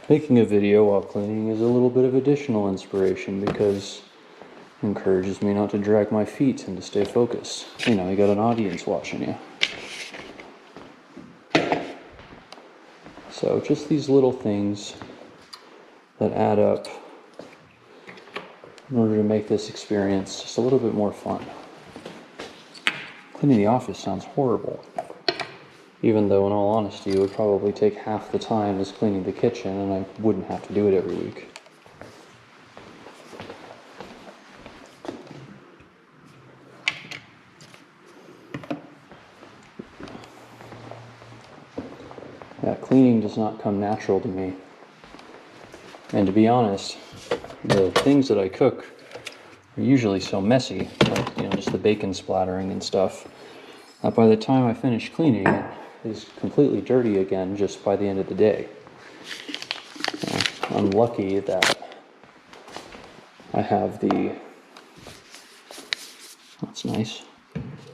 making a video while cleaning is a little bit of additional inspiration because it encourages me not to drag my feet and to stay focused. You got an audience watching you. So just these little things that add up in order to make this experience just a little bit more fun. Cleaning the office sounds horrible, even though in all honesty it would probably take half the time as cleaning the kitchen and I wouldn't have to do it every week. Yeah, cleaning does not come natural to me. And to be honest, the things that I cook are usually so messy, like, just the bacon splattering and stuff, that by the time I finish cleaning, it is completely dirty again just by the end of the day. I'm lucky that I have that's nice.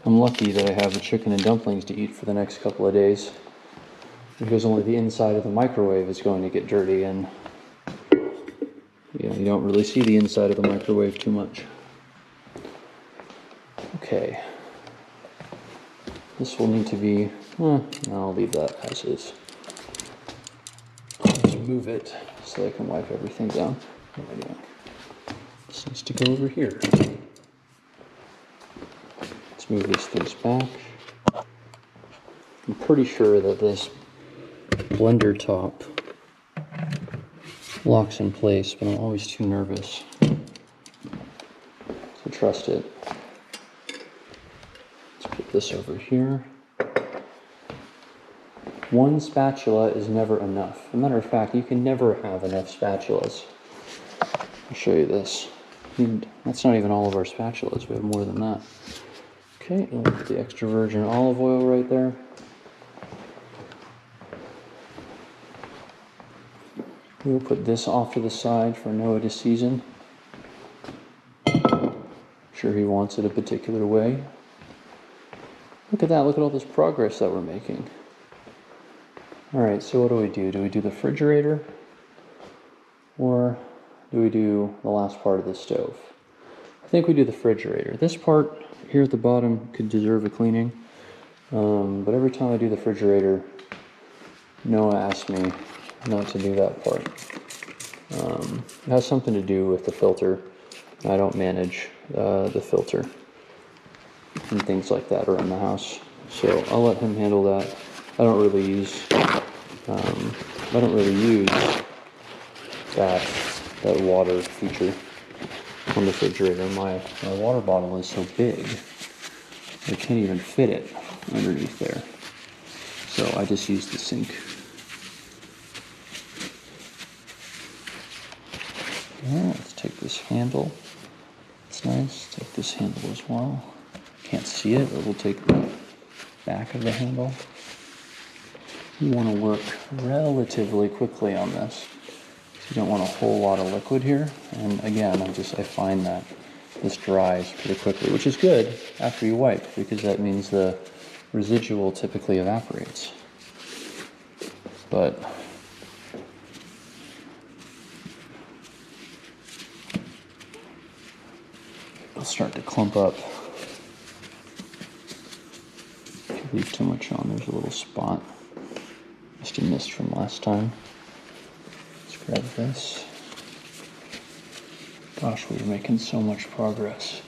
I'm lucky that I have the chicken and dumplings to eat for the next couple of days, because only the inside of the microwave is going to get dirty, and you don't really see the inside of the microwave too much. Okay. This will need to be, I'll leave that as is. Let's move it so I can wipe everything down. What am I doing? This needs to go over here. Let's move these things back. I'm pretty sure that this blender top locks in place, but I'm always too nervous to trust it. Let's put this over here. One spatula is never enough. As a matter of fact, you can never have enough spatulas. I'll show you this. That's not even all of our spatulas. We have more than that. Okay, and we'll put the extra virgin olive oil right there. We'll put this off to the side for Noah to season. I'm sure he wants it a particular way. Look at that, look at all this progress that we're making. Alright, so what do we do? Do we do the refrigerator? Or do we do the last part of the stove? I think we do the refrigerator. This part here at the bottom could deserve a cleaning. But every time I do the refrigerator, Noah asks me not to do that part. It has something to do with the filter. I don't manage the filter and things like that around the house, so I'll let him handle that. I don't really use that water feature on the refrigerator. My water bottle is so big I can't even fit it underneath there, so I just use the sink. Yeah, let's take this handle. It's nice. Take this handle as well. Can't see it, but we'll take the back of the handle. You want to work relatively quickly on this. So you don't want a whole lot of liquid here. And again, I find that this dries pretty quickly, which is good after you wipe, because that means the residual typically evaporates. But it'll start to clump up. If you leave too much on, there's a little spot. Just a mist from last time. Let's grab this. Gosh, we're making so much progress.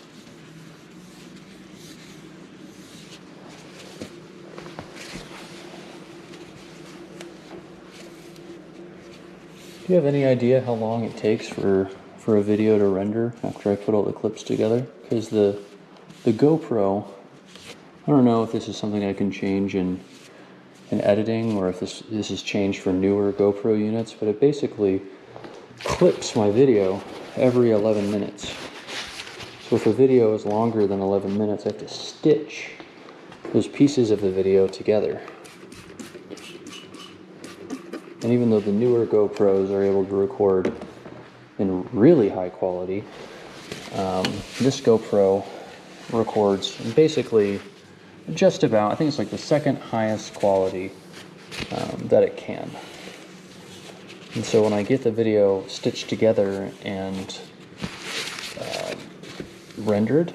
Do you have any idea how long it takes for a video to render after I put all the clips together? Because the GoPro, I don't know if this is something I can change in editing, or if this is changed for newer GoPro units, but it basically clips my video every 11 minutes. So if a video is longer than 11 minutes, I have to stitch those pieces of the video together. And even though the newer GoPros are able to record in really high quality, this GoPro records basically just about, I think it's like the second highest quality that it can. And so when I get the video stitched together and rendered,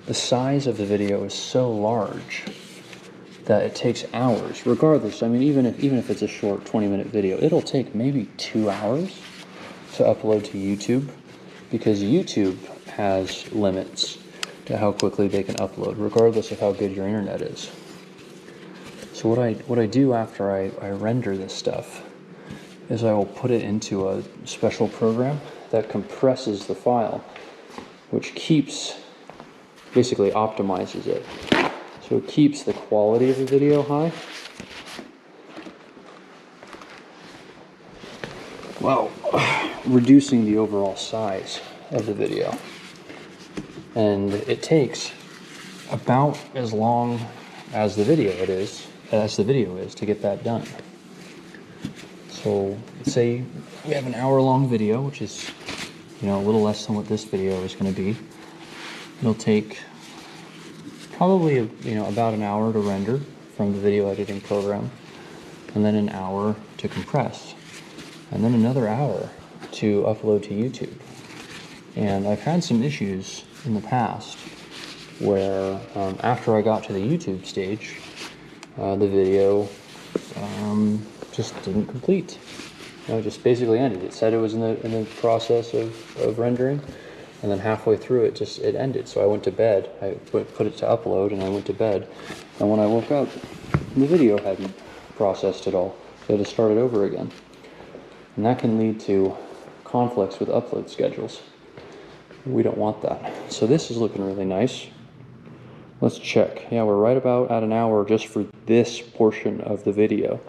the size of the video is so large that it takes hours, regardless. I mean, even if it's a short 20-minute video, it'll take maybe 2 hours to upload to YouTube, because YouTube has limits to how quickly they can upload, regardless of how good your internet is. So what I do after I render this stuff is I will put it into a special program that compresses the file, which basically optimizes it. So it keeps the quality of the video high, reducing the overall size of the video. And it takes about as long as the video is to get that done. So let's say we have an hour-long video, which is, a little less than what this video is going to be. It'll take probably, about an hour to render from the video editing program, and then an hour to compress, and then another hour to upload to YouTube. And I've had some issues in the past where after I got to the YouTube stage, the video just didn't complete. It just basically ended. It said it was in the process of rendering, and then halfway through it ended. So I went to bed. I put it to upload, and I went to bed. And when I woke up, the video hadn't processed at all. So I had to start it over again. And that can lead to conflicts with upload schedules. We don't want that. So this is looking really nice. Let's check. Yeah, we're right about at an hour just for this portion of the video.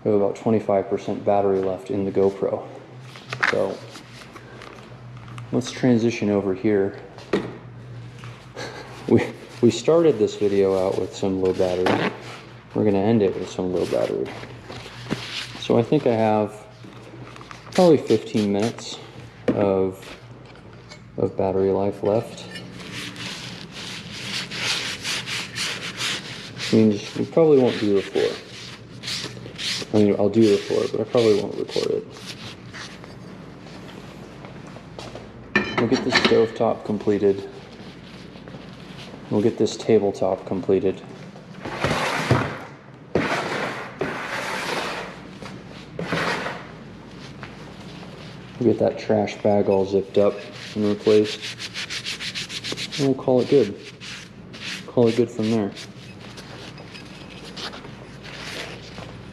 We have about 25% battery left in the GoPro. So let's transition over here. We started this video out with some low battery. We're going to end it with some low battery. So I think I have probably 15 minutes of battery life left. Which means we probably won't do the floor. I mean, I'll do the floor, but I probably won't record it. We'll get this stovetop completed. We'll get this tabletop completed. We'll get that trash bag all zipped up and replaced. And we'll call it good. Call it good from there.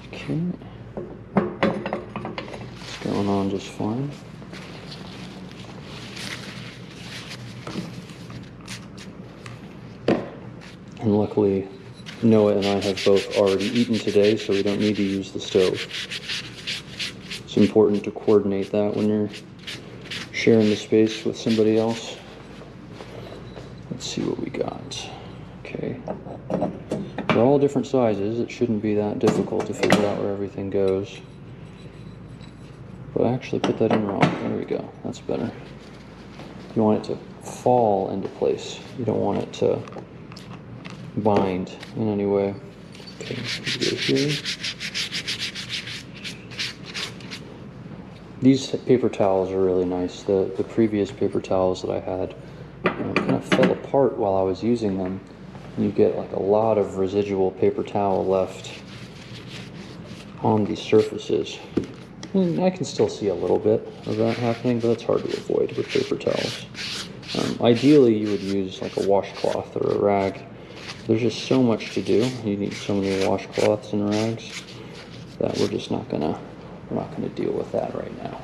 Okay. It's going on just fine. And luckily, Noah and I have both already eaten today, so we don't need to use the stove. It's important to coordinate that when you're sharing the space with somebody else. Let's see what we got. Okay. They're all different sizes. It shouldn't be that difficult to figure out where everything goes. But I actually put that in wrong. There we go. That's better. You want it to fall into place. You don't want it to bind in any way. Okay, go here. These paper towels are really nice. The previous paper towels that I had kind of fell apart while I was using them. And you get like a lot of residual paper towel left on these surfaces. And I can still see a little bit of that happening, but it's hard to avoid with paper towels. Ideally, you would use like a washcloth or a rag. There's just so much to do. You need so many washcloths and rags that we're just not gonna deal with that right now.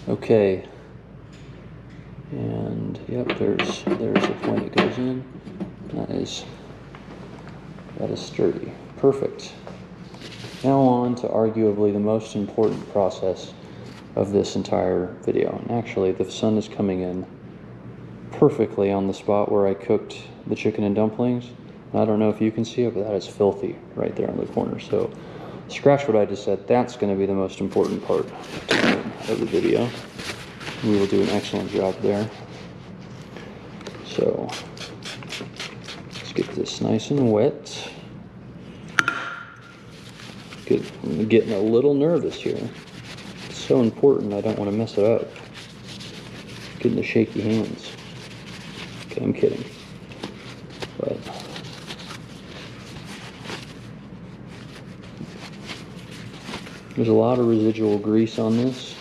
Okay. And yep, there's the point it goes in. That is sturdy. Perfect. Now on to arguably the most important process of this entire video. And actually, the sun is coming in perfectly on the spot where I cooked the chicken and dumplings. And I don't know if you can see it, but that is filthy right there in the corner. So scratch what I just said. That's going to be the most important part of the video. We will do an excellent job there. So let's get this nice and wet. I'm getting a little nervous here. It's so important, I don't want to mess it up. Getting the shaky hands. Okay, I'm kidding. But there's a lot of residual grease on this.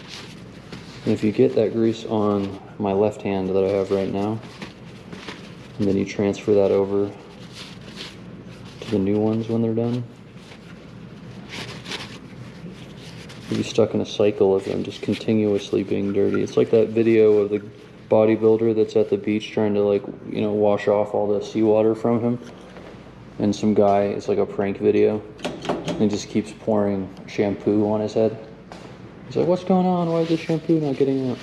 And if you get that grease on my left hand that I have right now, and then you transfer that over to the new ones when they're done, you'll be stuck in a cycle of them just continuously being dirty. It's like that video of the bodybuilder that's at the beach trying to wash off all the seawater from him. And some guy, it's like a prank video, and he just keeps pouring shampoo on his head. He's like, what's going on? Why is this shampoo not getting out?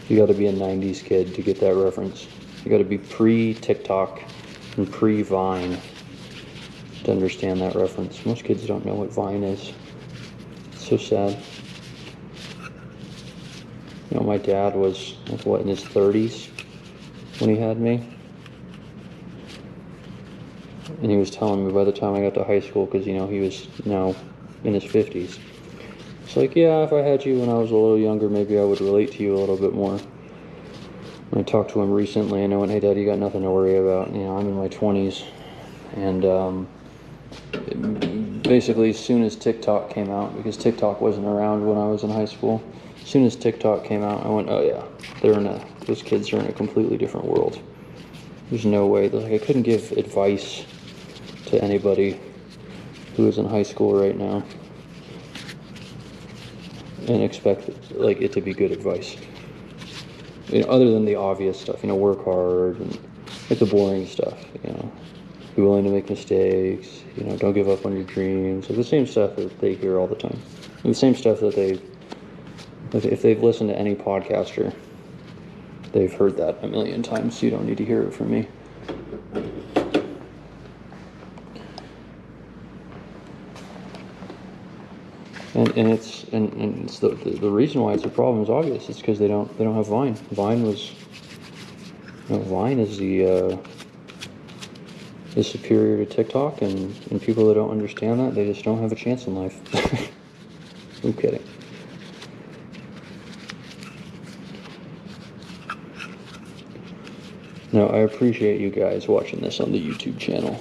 You got to be a 90s kid to get that reference. You got to be pre-TikTok and pre-Vine to understand that reference. Most kids don't know what Vine is. It's so sad. You know, my dad was, like, what, in his 30s when he had me? And he was telling me by the time I got to high school, because, you know, he was now in his 50s. It's like, yeah, if I had you when I was a little younger, maybe I would relate to you a little bit more. When I talked to him recently, and I went, hey, Dad, you got nothing to worry about. You know, I'm in my 20s. And basically, as soon as TikTok came out, because TikTok wasn't around when I was in high school, as soon as TikTok came out, I went, oh, yeah, those kids are in a completely different world. There's no way. Like, I couldn't give advice to anybody who is in high school right now and expect like it to be good advice. You know, other than the obvious stuff, you know, work hard and like the boring stuff, you know, be willing to make mistakes, you know, don't give up on your dreams. Like the same stuff that they hear all the time. And the same stuff that if they've listened to any podcaster, they've heard that a million times, so you don't need to hear it from me. And it's the reason why it's a problem is obvious. It's because they don't have Vine. Vine is is superior to TikTok, and people that don't understand that, they just don't have a chance in life. I'm kidding. No, I appreciate you guys watching this on the YouTube channel.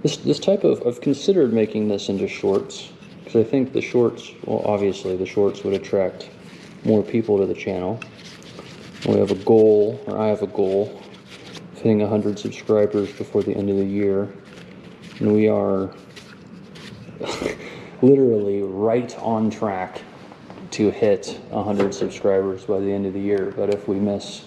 This type of, I've considered making this into shorts, because I think the shorts, well, obviously the shorts would attract more people to the channel. We have a goal, or I have a goal, of hitting 100 subscribers before the end of the year, and we are literally right on track to hit 100 subscribers by the end of the year. But if we miss,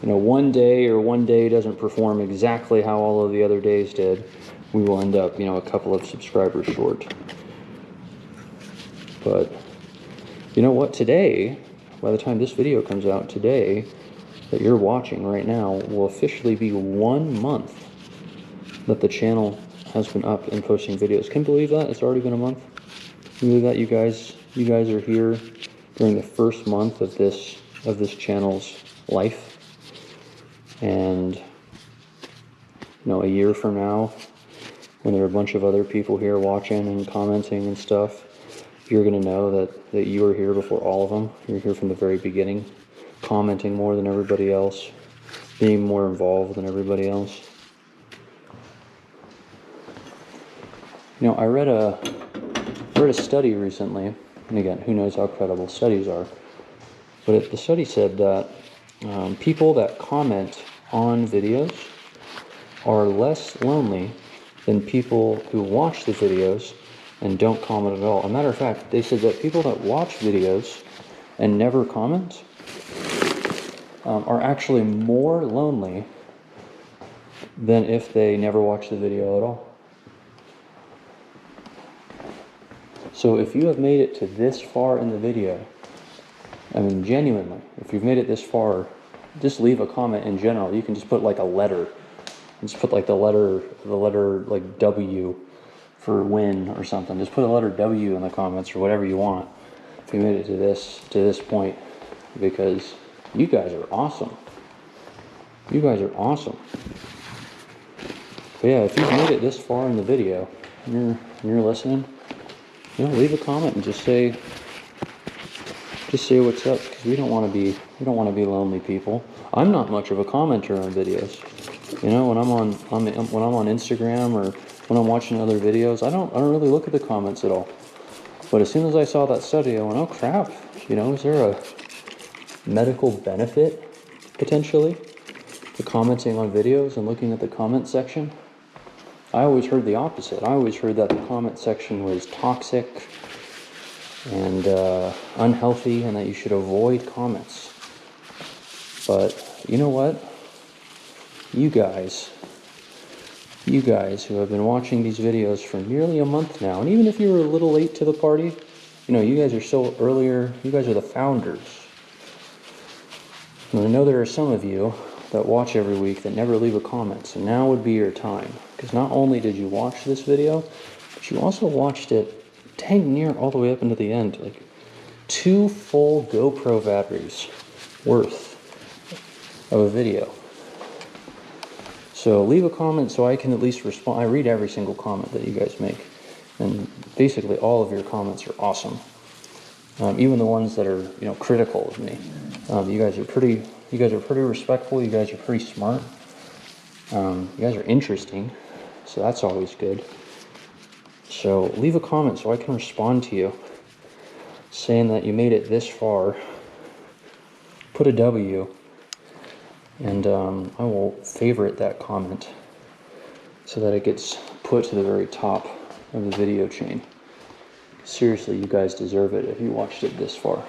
you know, one day doesn't perform exactly how all of the other days did, we will end up, you know, a couple of subscribers short. But you know what? Today, by the time this video comes out today, that you're watching right now, will officially be 1 month that the channel has been up and posting videos. Can you believe that? It's already been a month. Can you believe that? You guys are here during the first month of this channel's life. And, you know, a year from now, when there are a bunch of other people here watching and commenting and stuff, you're going to know that you were here before all of them. You're here from the very beginning, commenting more than everybody else, being more involved than everybody else. You know, I read a study recently, and again, who knows how credible studies are, but the study said that people that comment on videos are less lonely than people who watch the videos and don't comment at all. As a matter of fact, they said that people that watch videos and never comment are actually more lonely than if they never watch the video at all. So if you have made it to this far in the video, I mean, genuinely, if you've made it this far, just leave a comment in general. You can just put like a letter. Just put like the letter like W for win or something. Just put a letter W in the comments or whatever you want if you made it to this point, because you guys are awesome. You guys are awesome. But yeah, if you've made it this far in the video and you're listening, you know, leave a comment and just say what's up, because we don't want to be lonely people. I'm not much of a commenter on videos. You know, when I'm on Instagram or when I'm watching other videos, I don't really look at the comments at all. But as soon as I saw that study, I went, oh crap, you know, is there a medical benefit potentially to commenting on videos and looking at the comment section? I always heard the opposite. I always heard that the comment section was toxic and unhealthy, and that you should avoid comments. But you know what? You guys you guys who have been watching these videos for nearly a month now, and even if you were a little late to the party, you know, you guys are still earlier, you guys are the founders. And I know there are some of you that watch every week that never leave a comment, so now would be your time. Because not only did you watch this video, but you also watched it dang near all the way up into the end. Like 2 full GoPro batteries worth of a video. So leave a comment so I can at least respond. I read every single comment that you guys make. And basically all of your comments are awesome. Even the ones that are, you know, critical of me. You guys are pretty respectful. You guys are pretty smart. You guys are interesting, so that's always good. So leave a comment so I can respond to you, saying that you made it this far. Put a W, and I will favorite that comment so that it gets put to the very top of the video chain. Seriously, you guys deserve it if you watched it this far.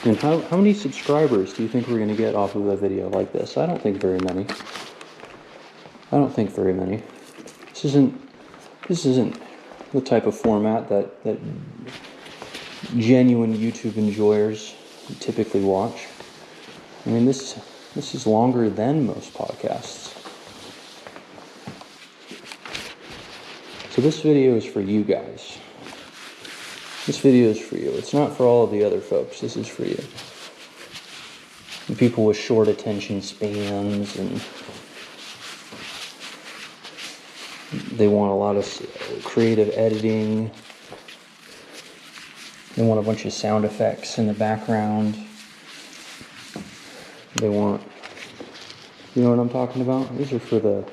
And how many subscribers do you think we're going to get off of a video like this? I don't think very many. This isn't the type of format that genuine YouTube enjoyers typically watch. I mean, this is longer than most podcasts. So this video is for you guys. This video is for you. It's not for all of the other folks. This is for you. And people with short attention spans, and they want a lot of creative editing. They want a bunch of sound effects in the background. They want, you know what I'm talking about? These are for the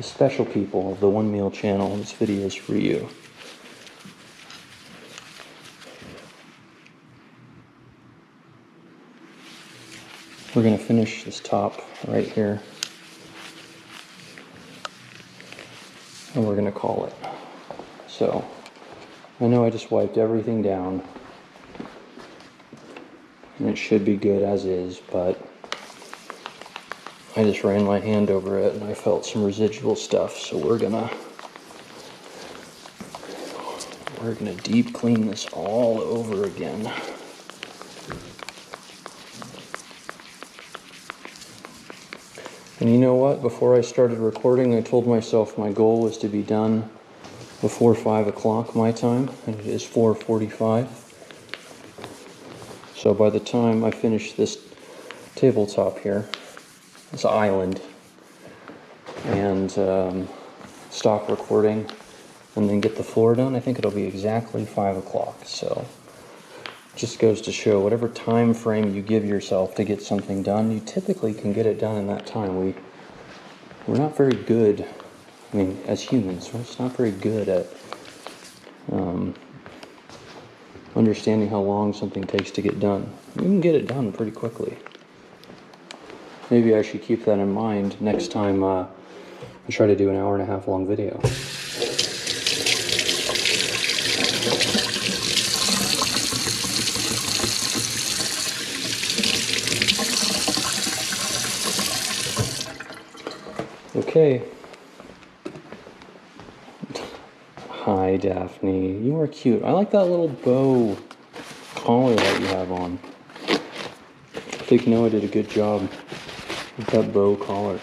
special people of the One Meal channel. This video is for you. We're going to finish this top right here, and we're going to call it. So, I know I just wiped everything down, and it should be good as is, but I just ran my hand over it and I felt some residual stuff, so we're gonna deep clean this all over again. And you know what? Before I started recording, I told myself my goal was to be done before 5 o'clock my time, and it is 4:45. So by the time I finish this tabletop here, this island, and stop recording, and then get the floor done, I think it'll be exactly 5 o'clock. So just goes to show, whatever time frame you give yourself to get something done, you typically can get it done in that time. We're not very good, I mean, as humans, we're just not very good at understanding how long something takes to get done. You can get it done pretty quickly. Maybe I should keep that in mind next time I try to do an 1.5 hour long video. Okay. Hi, Daphne. You are cute. I like that little bow collar that you have on. I think Noah did a good job with that bow collar.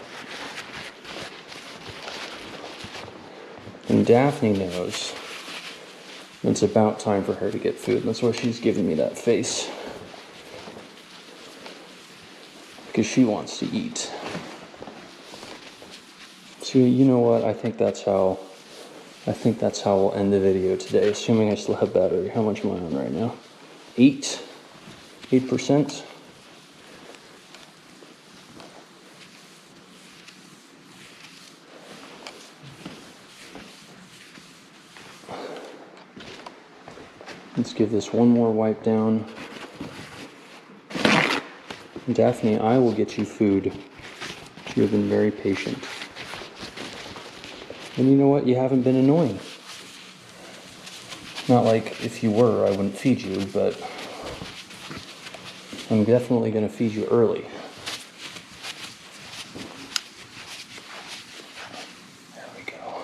And Daphne knows it's about time for her to get food. That's why she's giving me that face. Because she wants to eat. So you know what? I think that's how we'll end the video today, assuming I still have battery. How much am I on right now? 8%. Let's give this one more wipe down. Daphne, I will get you food. You have been very patient. And you know what? You haven't been annoying. Not like if you were, I wouldn't feed you, but I'm definitely going to feed you early. There we go.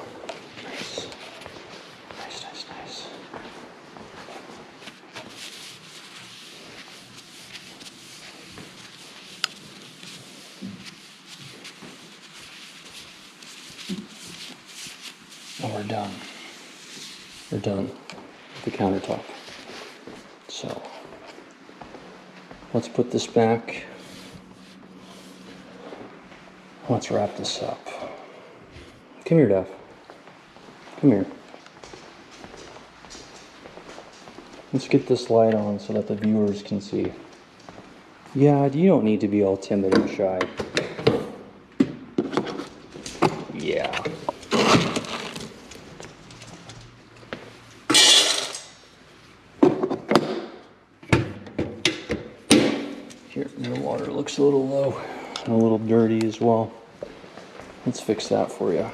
Nice. Nice, nice, nice. And we're done. We're done with the countertop. So, let's put this back. Let's wrap this up. Come here, Duff. Come here. Let's get this light on so that the viewers can see. Yeah, you don't need to be all timid and shy. Yeah. Here, the water looks a little low and a little dirty as well. Let's fix that for you.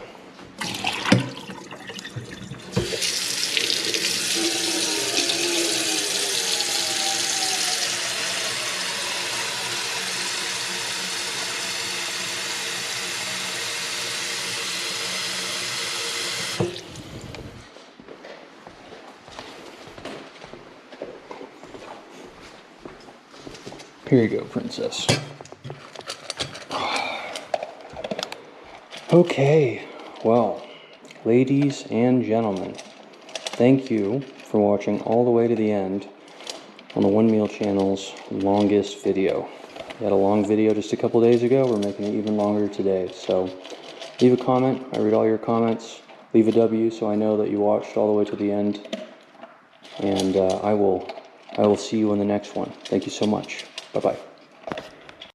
Here you go, princess. Okay, well, ladies and gentlemen, thank you for watching all the way to the end on the One Meal channel's longest video. We had a long video just a couple days ago. We're making it even longer today. So leave a comment. I read all your comments. Leave a W so I know that you watched all the way to the end. And I will see you in the next one. Thank you so much. Bye-bye.